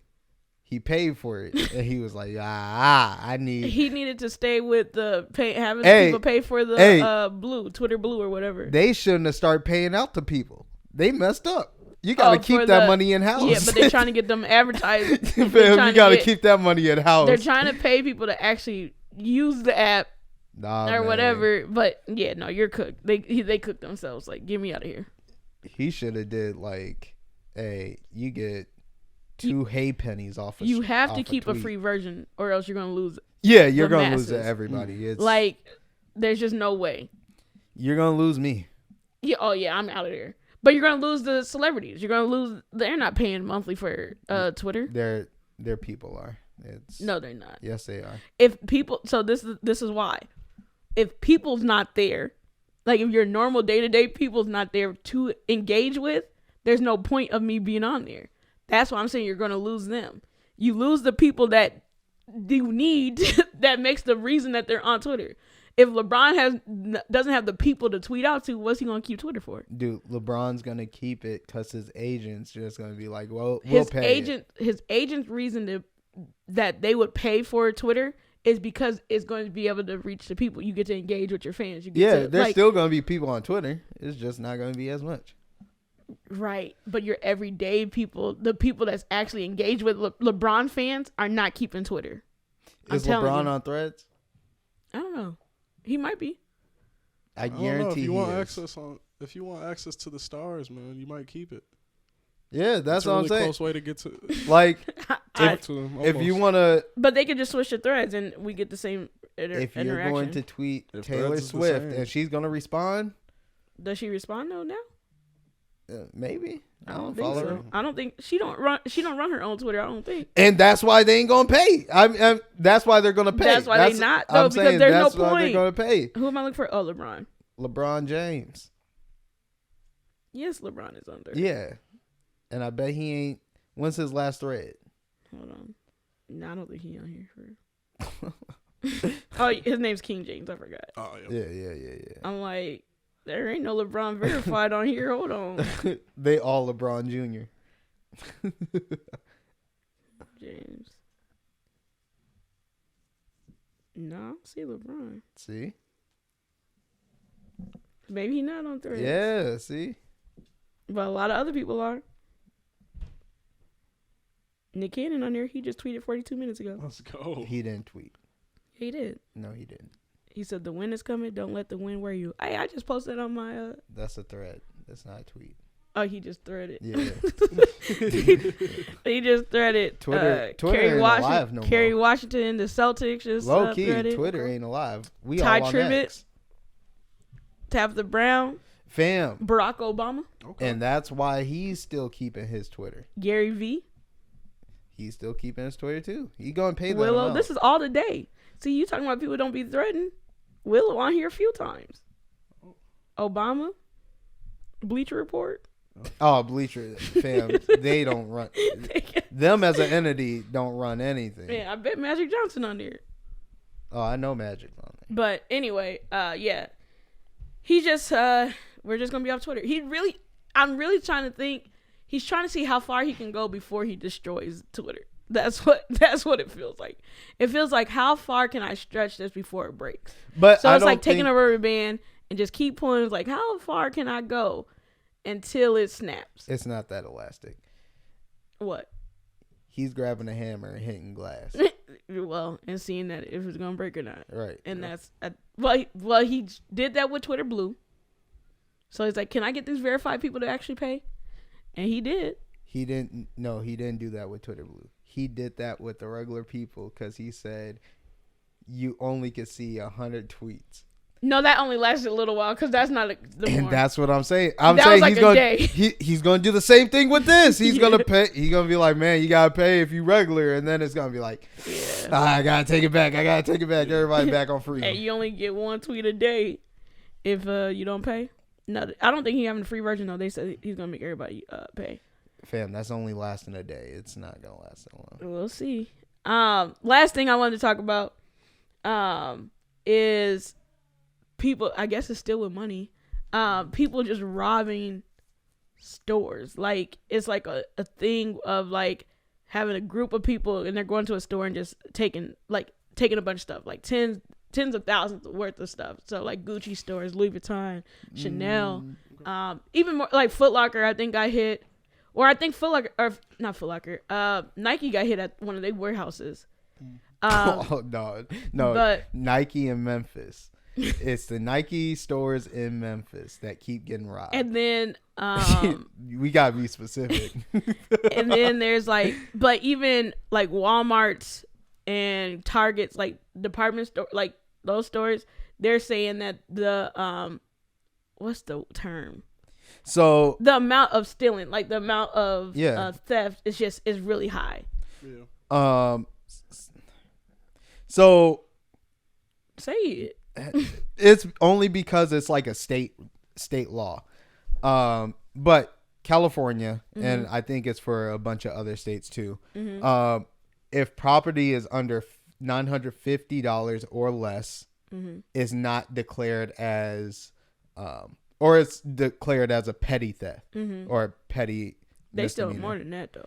he paid for it, and he was like, He needed to stay with the people pay for the Twitter Blue or whatever. They shouldn't have started paying out to people. They messed up. You got to keep that money in house. Yeah, but they're trying to get them advertised. You got to keep that money in house. They're trying to pay people to actually use the app whatever. But yeah, no, you're cooked. They cooked themselves. Like, get me out of here. He should have did like, hey, you get 2 hay pennies off of you have to keep a free version or else you're gonna lose. Yeah, you're gonna lose to everybody. It's like there's just no way. You're gonna lose me. Yeah, I'm out of there. But you're gonna lose the celebrities. You're gonna lose. They're not paying monthly for Twitter. Their people are. No, they're not. Yes, they are. If people, so this is why. If people's not there, like if your normal day-to-day people's not there to engage with, there's no point of me being on there. That's why I'm saying you're going to lose them. You lose the people that you need that makes the reason that they're on Twitter. If LeBron doesn't have the people to tweet out to, what's he going to keep Twitter for? Dude, LeBron's going to keep it because his agent's just going to be like, well, we'll pay His agent's reason that they would pay for Twitter is because it's going to be able to reach the people. You get to engage with your fans. You get to, there's still going to be people on Twitter. It's just not going to be as much. Right, but your everyday people, the people that's actually engaged with LeBron fans, are not keeping Twitter. Is LeBron on Threads? I don't know. He might be. I guarantee if you want access to the stars, man, you might keep it. Yeah, that's what I'm saying. Close way to get to talk to them. If you want to, but they could just switch the threads and we get the same if you're going to tweet Taylor Swift and she's going to respond, does she respond though now? Maybe. I don't follow her. I don't think she don't run her own Twitter. I don't think. And that's why they ain't gonna pay. That's why they're gonna pay. That's why they not though, because there's no point. They're gonna pay. Who am I looking for? Oh, LeBron. LeBron James. Yes, LeBron is under. Yeah, and I bet he ain't. When's his last thread? Hold on. No, I don't think he on here for. Oh, his name's King James. I forgot. Oh yeah. I'm like. There ain't no LeBron verified on here. Hold on. They all LeBron Jr. James. No, I don't see LeBron. See? Maybe he's not on Threads. Yeah, see? But a lot of other people are. Nick Cannon on there. He just tweeted 42 minutes ago. Let's go. He didn't tweet. He did. No, he didn't. He said, the wind is coming. Don't let the wind wear you. I just posted on my... That's a thread. That's not a tweet. Oh, he just threaded. Yeah. He just threaded. Twitter ain't alive no more. Kerry Washington, the Celtics just low key, threaded. Tribbett ain't alive. We Ty all on Tribbett, X. Tabitha Brown. Fam. Barack Obama. Okay. And that's why he's still keeping his Twitter. Gary V. He's still keeping his Twitter too. He gonna pay that Willow. amount. This is all today. See, you talking about people don't be threatened. Willow on here a few times. Obama. Bleacher Report. Oh, Bleacher. Fam. They don't run. Them as an entity don't run anything. Yeah, I bet Magic Johnson on there. Oh, I know Magic on there. But anyway, yeah. He just, we're just going to be off Twitter. I'm really trying to think. He's trying to see how far he can go before he destroys Twitter. That's what it feels like. It feels like, how far can I stretch this before it breaks? But so it's like taking a rubber band and just keep pulling. It's like, how far can I go until it snaps? It's not that elastic. What? He's grabbing a hammer and hitting glass. Well, and seeing that if it's gonna break or not. Right. And that's well, he did that with Twitter Blue. So he's like, can I get these verified people to actually pay? And he did. He didn't do that with Twitter Blue. He did that with the regular people because he said you only could see 100 tweets. No, that only lasted a little while because that's not and that's what I'm saying. I'm saying he's gonna do the same thing with this. He's gonna pay. He's gonna be like, man, you gotta pay if you regular, and then it's gonna be like, I gotta take it back. Everybody back on free. Hey, you only get one tweet a day if you don't pay. No, I don't think he's having a free version though. They said he's gonna make everybody pay. Fam, that's only lasting a day. It's not gonna last that long. We'll see. Last thing I wanted to talk about is people. I guess it's still with money. People just robbing stores. Like it's like a thing of like having a group of people and they're going to a store and just taking a bunch of stuff, like tens of thousands worth of stuff. So like Gucci stores, Louis Vuitton, Chanel, even more like Foot Locker. I think got hit. Or I think not Foot Locker. Nike got hit at one of their warehouses. No. But Nike in Memphis. It's the Nike stores in Memphis that keep getting robbed. And then we gotta be specific. And then there's but even like Walmart's and Target's, like department store, like those stores, they're saying that the what's the term? So the amount of stealing, like the amount of theft, is really high. Yeah. So say it. It's only because it's like a state law. But California, and I think it's for a bunch of other states too. If property is under $950 or less, is not declared as or it's declared as a petty theft or a petty. They still more than that though.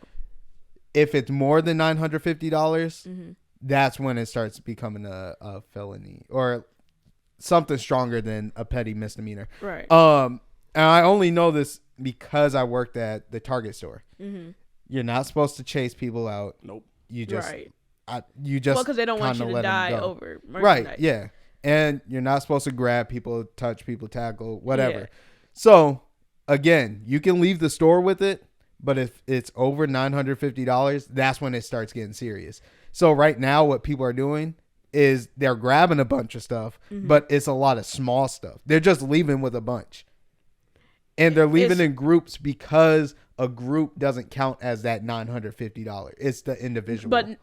If it's more than $950, that's when it starts becoming a felony or something stronger than a petty misdemeanor. Right. And I only know this because I worked at the Target store. Mm-hmm. You're not supposed to chase people out. Nope. You just, right. Because they don't want you to die over merchandise. Right. Yeah. And you're not supposed to grab people, touch people, tackle, whatever. Yeah. So again, you can leave the store with it, but if it's over $950, that's when it starts getting serious. So right now, what people are doing is they're grabbing a bunch of stuff, but it's a lot of small stuff. They're just leaving with a bunch. And they're leaving in groups because a group doesn't count as that $950. It's the individual. But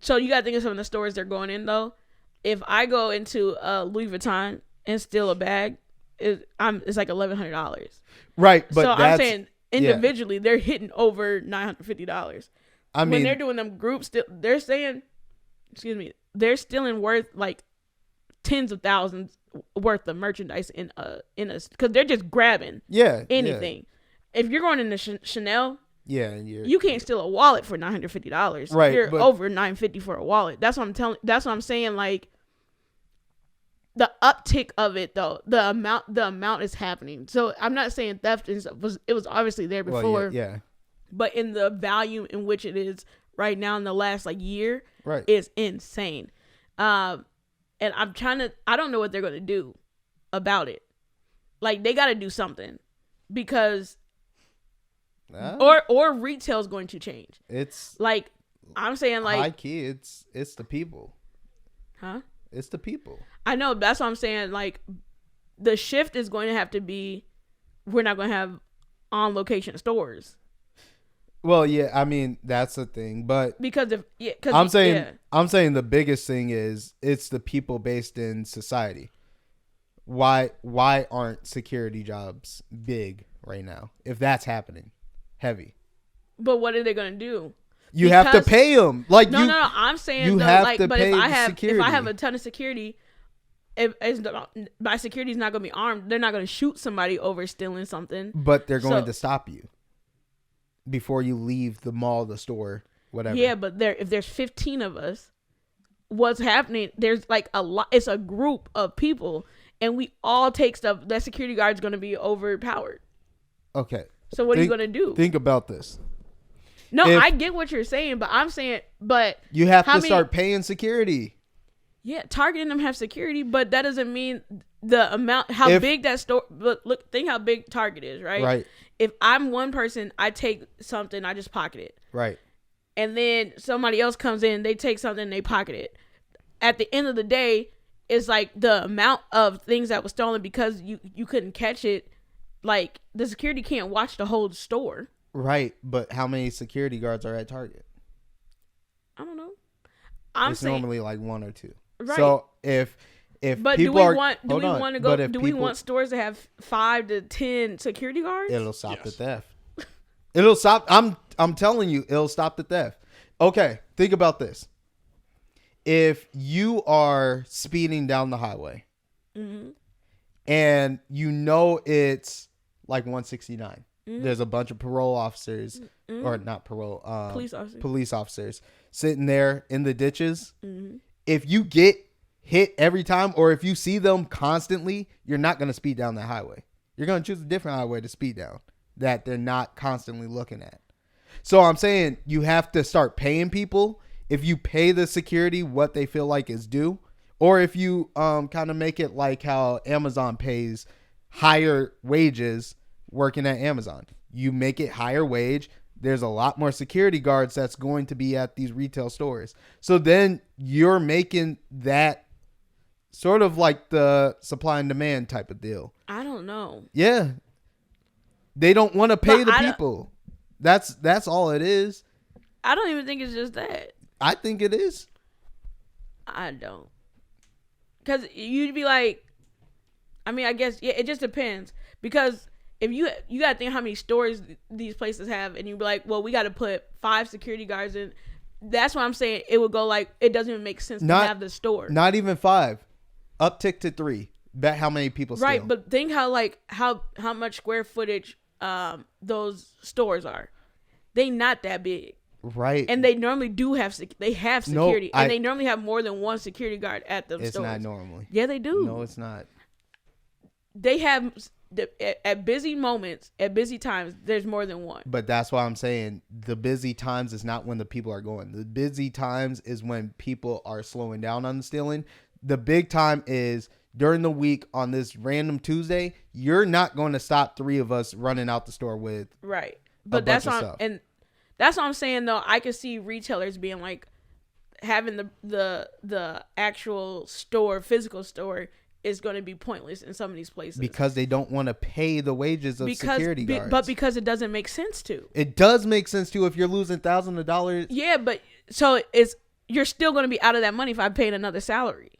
so you got to think of some of the stores they're going in, though. If I go into Louis Vuitton and steal a bag, it's like $1,100. Right. But so I'm saying individually, they're hitting over $950. I mean, when they're doing them groups, they're saying, they're stealing worth like tens of thousands worth of merchandise in a because they're just grabbing anything. Yeah. If you're going into Chanel, you can't steal a wallet for $950. Right, you're over $950 for a wallet. That's what I'm saying. Like the uptick of it, though, the amount is happening. So I'm not saying theft was obviously there before. Well, yeah. But in the value in which it is right now in the last like year, right, is insane. And I don't know what they're going to do about it. Like they got to do something because or retail's going to change. It's like, I'm saying like high key. It's the people. Huh? It's the people. I know. That's what I'm saying. Like the shift is going to have to be, we're not going to have on location stores. Well, yeah, I mean that's the thing, but because I'm saying the biggest thing is it's the people based in society. Why aren't security jobs big right now? If that's happening, heavy. But what are they gonna do? You have to pay them. Like no. I'm saying but if I have a ton of security, my security is not gonna be armed. They're not gonna shoot somebody over stealing something. But they're going to stop you before you leave the mall, the store, whatever. Yeah, but if there's 15 of us, what's happening? There's like a lot. It's a group of people, and we all take stuff. That security guard's going to be overpowered. Okay. So what are you going to do? Think about this. No, I get what you're saying, but I'm saying, you have to start paying security. Yeah, Target and them have security, but that doesn't mean the amount, big that store. Look, think how big Target is, right? Right. If I'm one person, I take something, I just pocket it. Right. And then somebody else comes in, they take something, they pocket it. At the end of the day, it's like the amount of things that was stolen because you couldn't catch it. Like the security can't watch the whole store. Right. But how many security guards are at Target? I don't know. It's normally like one or two. Right. So if but people do we want stores to have 5 to 10 security guards? It'll stop the theft. It'll stop. I'm telling you, it'll stop the theft. Okay, think about this. If you are speeding down the highway, and you know it's like 169, there's a bunch of parole officers, or not parole, police officers sitting there in the ditches. If you get hit every time, or if you see them constantly, you're not going to speed down that highway. You're going to choose a different highway to speed down that they're not constantly looking at. So I'm saying you have to start paying people. If you pay the security what they feel like is due, or if you kind of make it like how Amazon pays higher wages working at Amazon. You make it higher wage. There's a lot more security guards that's going to be at these retail stores. So then you're making that sort of like the supply and demand type of deal. I don't know. Yeah. They don't want to pay the people. That's all it is. I don't even think it's just that. I think it is. I don't. Because you'd be like, I mean, I guess, yeah, it just depends. Because if you got to think how many stores these places have, and you'd be like, well, we got to put 5 security guards in. That's what I'm saying. It would go like, it doesn't even make sense to have the store. Not even 5. Uptick to 3. Bet how many people steal. Right, but think how much square footage those stores are. They not that big. Right. And they normally have security. And they normally have more than one security guard at them stores. It's not normally. Yeah, they do. No, it's not. They have, at busy moments, at busy times, there's more than one. But that's why I'm saying the busy times is not when the people are going. The busy times is when people are slowing down on the stealing. The big time is during the week on this random Tuesday. You're not going to stop 3 of us running out the store with right. But that's what that's what I'm saying, though. I could see retailers being like, having the actual store, physical store, is going to be pointless in some of these places. Because they don't want to pay the wages of security guards. But because it doesn't make sense to. It does make sense to if you're losing thousands of dollars. Yeah, but so you're still going to be out of that money if I paid another salary.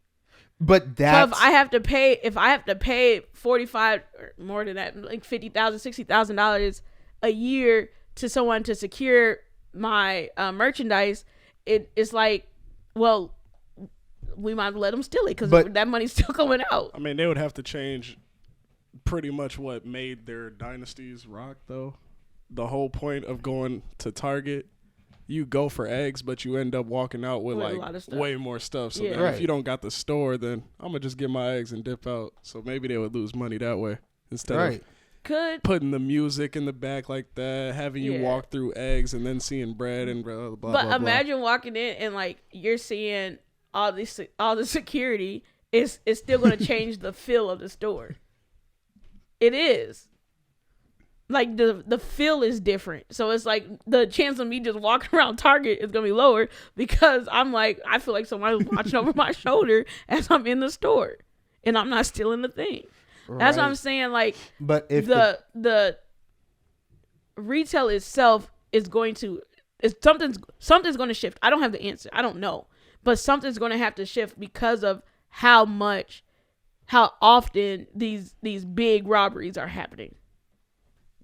But that's... So if I have to pay 45 or more than that, like $50,000, $60,000 a year to someone to secure my merchandise, it's like, well, we might let them steal it because that money's still coming out. I mean, they would have to change pretty much what made their dynasties rock, though. The whole point of going to Target, you go for eggs, but you end up walking out with like way more stuff. So if you don't got the store, then I'm going to just get my eggs and dip out. So maybe they would lose money that way instead of putting the music in the back like that, having you walk through eggs and then seeing bread and blah, blah, blah. But imagine walking in and like you're seeing all the security is still going to change the feel of the store. It is. Like the feel is different. So it's like the chance of me just walking around Target is going to be lower because I'm like, I feel like somebody's watching over my shoulder as I'm in the store and I'm not stealing the thing. Right. That's what I'm saying. Like, but if the retail itself is going to, something's going to shift. I don't have the answer. I don't know, but something's going to have to shift because of how often these big robberies are happening.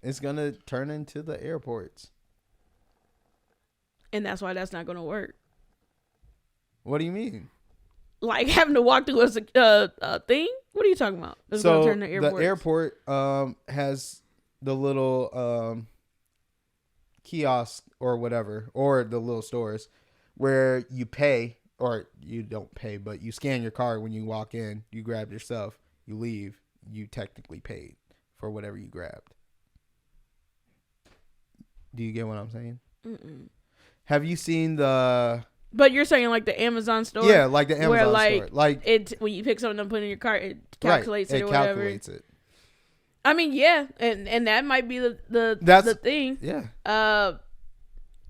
It's going to turn into the airports. And that's why that's not going to work. What do you mean? Like having to walk through a thing? What are you talking about? It's so turn the airport has the little kiosk or whatever, or the little stores where you pay, or you don't pay, but you scan your card when you walk in, you grab your stuff, you leave, you technically paid for whatever you grabbed. Do you get what I'm saying? Mm-mm. Have you seen the... But you're saying like the Amazon store? Yeah, like the Amazon where, store. Like it, when you pick something up, put it in your cart, it calculates it or whatever. It calculates it. I mean, yeah, and that might be the thing. Yeah.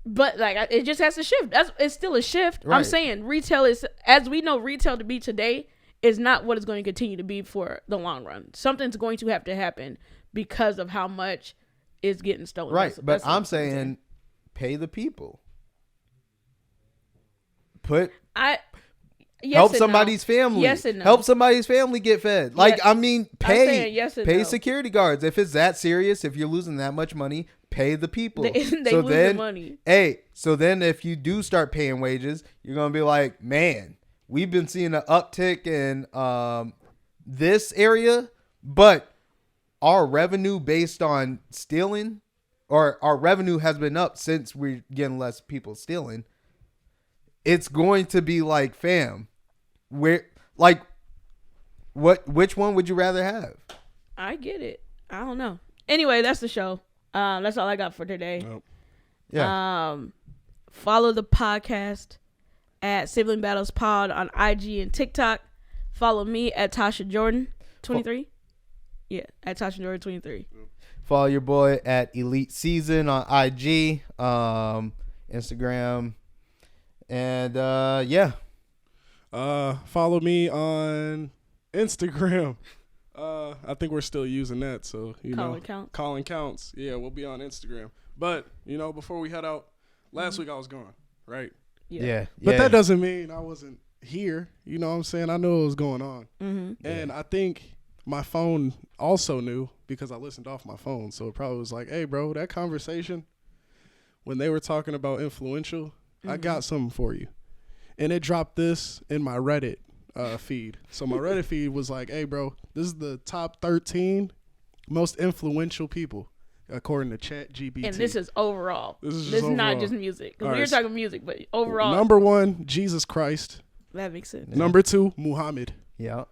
But like it just has to shift. It's still a shift. Right. I'm saying retail is, as we know retail to be today, is not what it's going to continue to be for the long run. Something's going to have to happen because of how much is getting stolen. Right, but I'm saying pay the people. Help somebody's family. Yes and no. Help somebody's family get fed. Like, I mean, pay no. security guards. If it's that serious, if you're losing that much money, pay the people. They lose the money. Hey, so then if you do start paying wages, you're going to be like, man, we've been seeing an uptick in this area, but our revenue based on stealing, or our revenue has been up since we're getting less people stealing. It's going to be like, fam, which one would you rather have? I get it. I don't know. Anyway, that's the show. That's all I got for today. Nope. Yeah. Follow the podcast at Sibling Battles Pod on IG and TikTok. Follow me at Tasha Jordan 23. Yeah, at Tasha Jordan 23. Follow your boy at Elite Season on IG, Instagram. And follow me on Instagram. I think we're still using that, so Colin counts. Yeah, we'll be on Instagram. But before we head out, last week I was gone, right? Yeah. But that doesn't mean I wasn't here. You know what I'm saying? I knew what was going on, and I think my phone also knew because I listened off my phone. So it probably was like, "Hey, bro, that conversation when they were talking about influential." I got something for you. And it dropped this in my Reddit feed. So my Reddit feed was like, hey, bro, this is the top 13 most influential people. according to ChatGPT. And this is overall. This is not just music. We were talking music, but overall. Number 1, Jesus Christ. That makes sense. Number 2, Muhammad. Yep.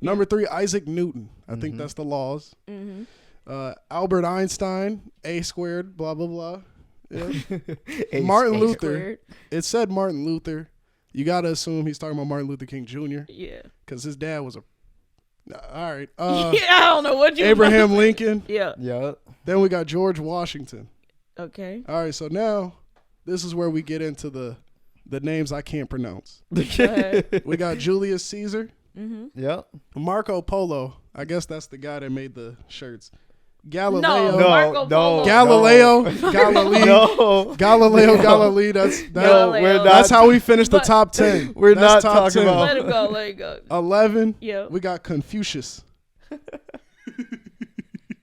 Number 3, Isaac Newton. I think that's the laws. Albert Einstein, A squared, blah, blah, blah. Yeah. Martin Luther. Squared. It said Martin Luther. You got to assume he's talking about Martin Luther King Jr. Yeah. Because his dad was a... All right. I don't know what you... Abraham Lincoln. Yeah. Then we got George Washington. Okay. All right, so now this is where we get into the names I can't pronounce. We got Julius Caesar. Yep. Marco Polo. I guess that's the guy that made the shirts. Galileo. Galileo. Galilei. That's how we finished the top 10. We're not talking about. Let it go. 11. Yeah. We got Confucius.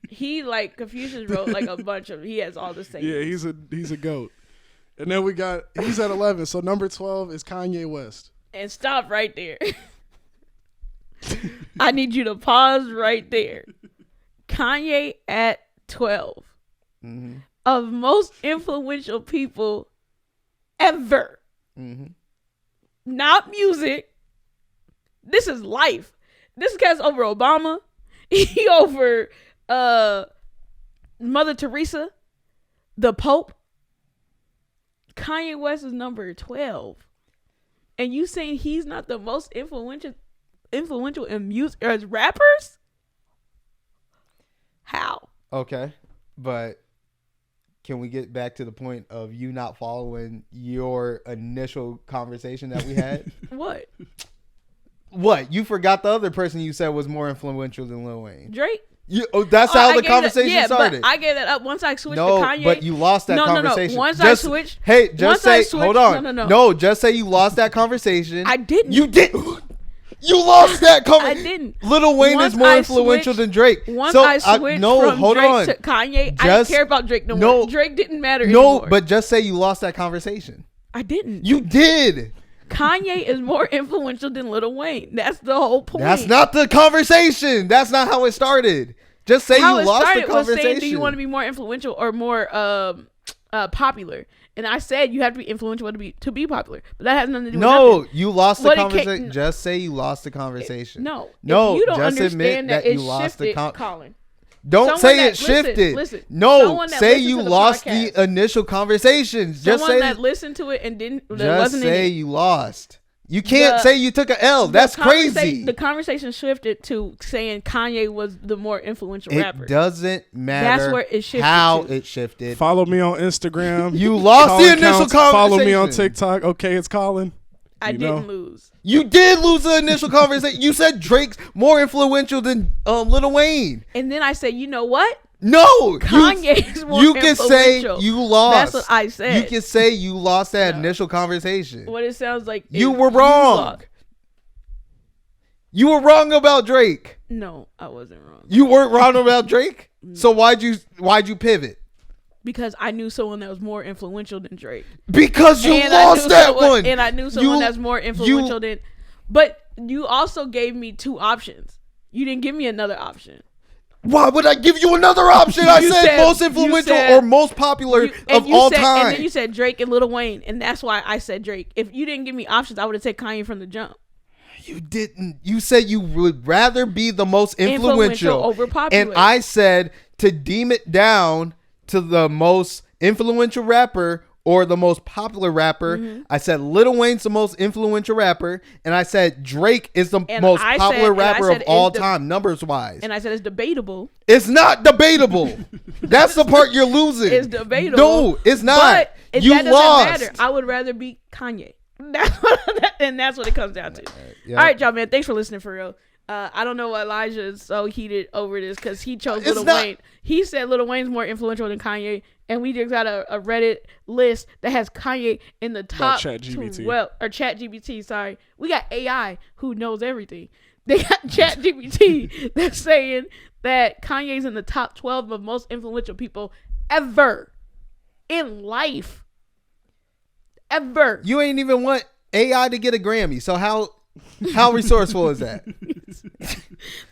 Confucius wrote like a bunch of. He has all the same. Yeah, he's a goat. And then he's at 11. So number 12 is Kanye West. And stop right there. I need you to pause right there. Kanye at 12. Of most influential people ever. Not music. This is life. This guy's over Obama. He over Mother Teresa, the Pope. Kanye West is number 12. And you saying he's not the most influential in music or as rappers? How? Okay, but can we get back to the point of you not following your initial conversation that we had? What? You forgot the other person you said was more influential than Lil Wayne. Drake? That's how the conversation started. But I gave that up once I switched to Kanye. But you lost that conversation. No. Once I switched. Hey, just say, hold on. No, just say you lost that conversation. I didn't. You didn't. You lost that conversation. I didn't. Lil Wayne is more influential than Drake. Once I switched from Drake to Kanye, I didn't care about Drake no more. Drake didn't matter anymore. No, but just say you lost that conversation. I didn't. You did. Kanye is more influential than Lil Wayne. That's the whole point. That's not the conversation. That's not how it started. Just say you lost the conversation. Was saying, do you want to be more influential or more popular? And I said you have to be influential to be popular, but that has nothing to do with nothing. No, you lost the conversation. Just say you lost the conversation. No, you don't just admit that you lost the Colin. Don't say it shifted. Listen, no, say you lost the initial conversation. Just say that listened to it and didn't. Just say you lost. You can't say you took an L. That's crazy. The conversation shifted to saying Kanye was the more influential rapper. It doesn't matter. That's where it shifted. It shifted. Follow me on Instagram. You lost the initial conversation. Follow me on TikTok. Okay, it's Colin. I didn't lose. You did lose the initial conversation. You said Drake's more influential than Lil Wayne. And then I said, you know what? No, Kanye's more you can say you lost. That's what I said. You can say you lost that initial conversation. What it sounds like. You were wrong. You were wrong about Drake. No, I wasn't wrong. You weren't wrong about Drake. So why'd you pivot? Because I knew someone that was more influential than Drake. Because you lost that one. And I knew someone that's more influential than. But you also gave me two options. You didn't give me another option. Why would I give you another option? I said most influential or most popular of all time. And then you said Drake and Lil Wayne, and that's why I said Drake. If you didn't give me options, I would have said Kanye from the jump. You didn't. You said you would rather be the most influential over popular. And I said to deem it down to the most influential rapper or the most popular rapper. Mm-hmm. I said Lil Wayne's the most influential rapper, and I said Drake is the most popular rapper of all time, numbers wise. And I said it's debatable. It's not debatable. That's the part you're losing. It's debatable. No, it's not. But you that doesn't lost. Matter. I would rather be Kanye. And that's what it comes down to. Yep. All right, y'all, man. Thanks for listening, for real. I don't know why Elijah is so heated over this because he chose Lil Wayne. He said Lil Wayne's more influential than Kanye, and we just got a Reddit list that has Kanye in the top 12, or ChatGPT. Sorry, we got AI who knows everything. They got ChatGPT that's saying that Kanye's in the top 12 of most influential people ever in life. Ever. You ain't even want AI to get a Grammy, so how resourceful is that?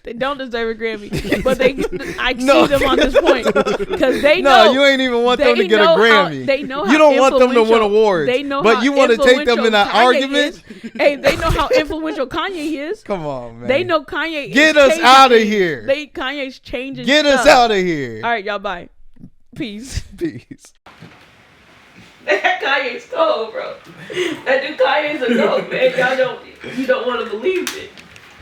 They don't deserve a Grammy, but I see them on this point because they know. No, you ain't even want them to get a Grammy. They know how you don't want them to win awards. They know, but you want to take them in an argument. Hey, they know how influential Kanye is. Come on, man. They know Kanye. Get us out of here. Kanye's changing. Get us out of here. All right, y'all. Bye. Peace. Peace. That Kanye's cold, bro. That dude Kanye's a goat, man. You don't want to believe it.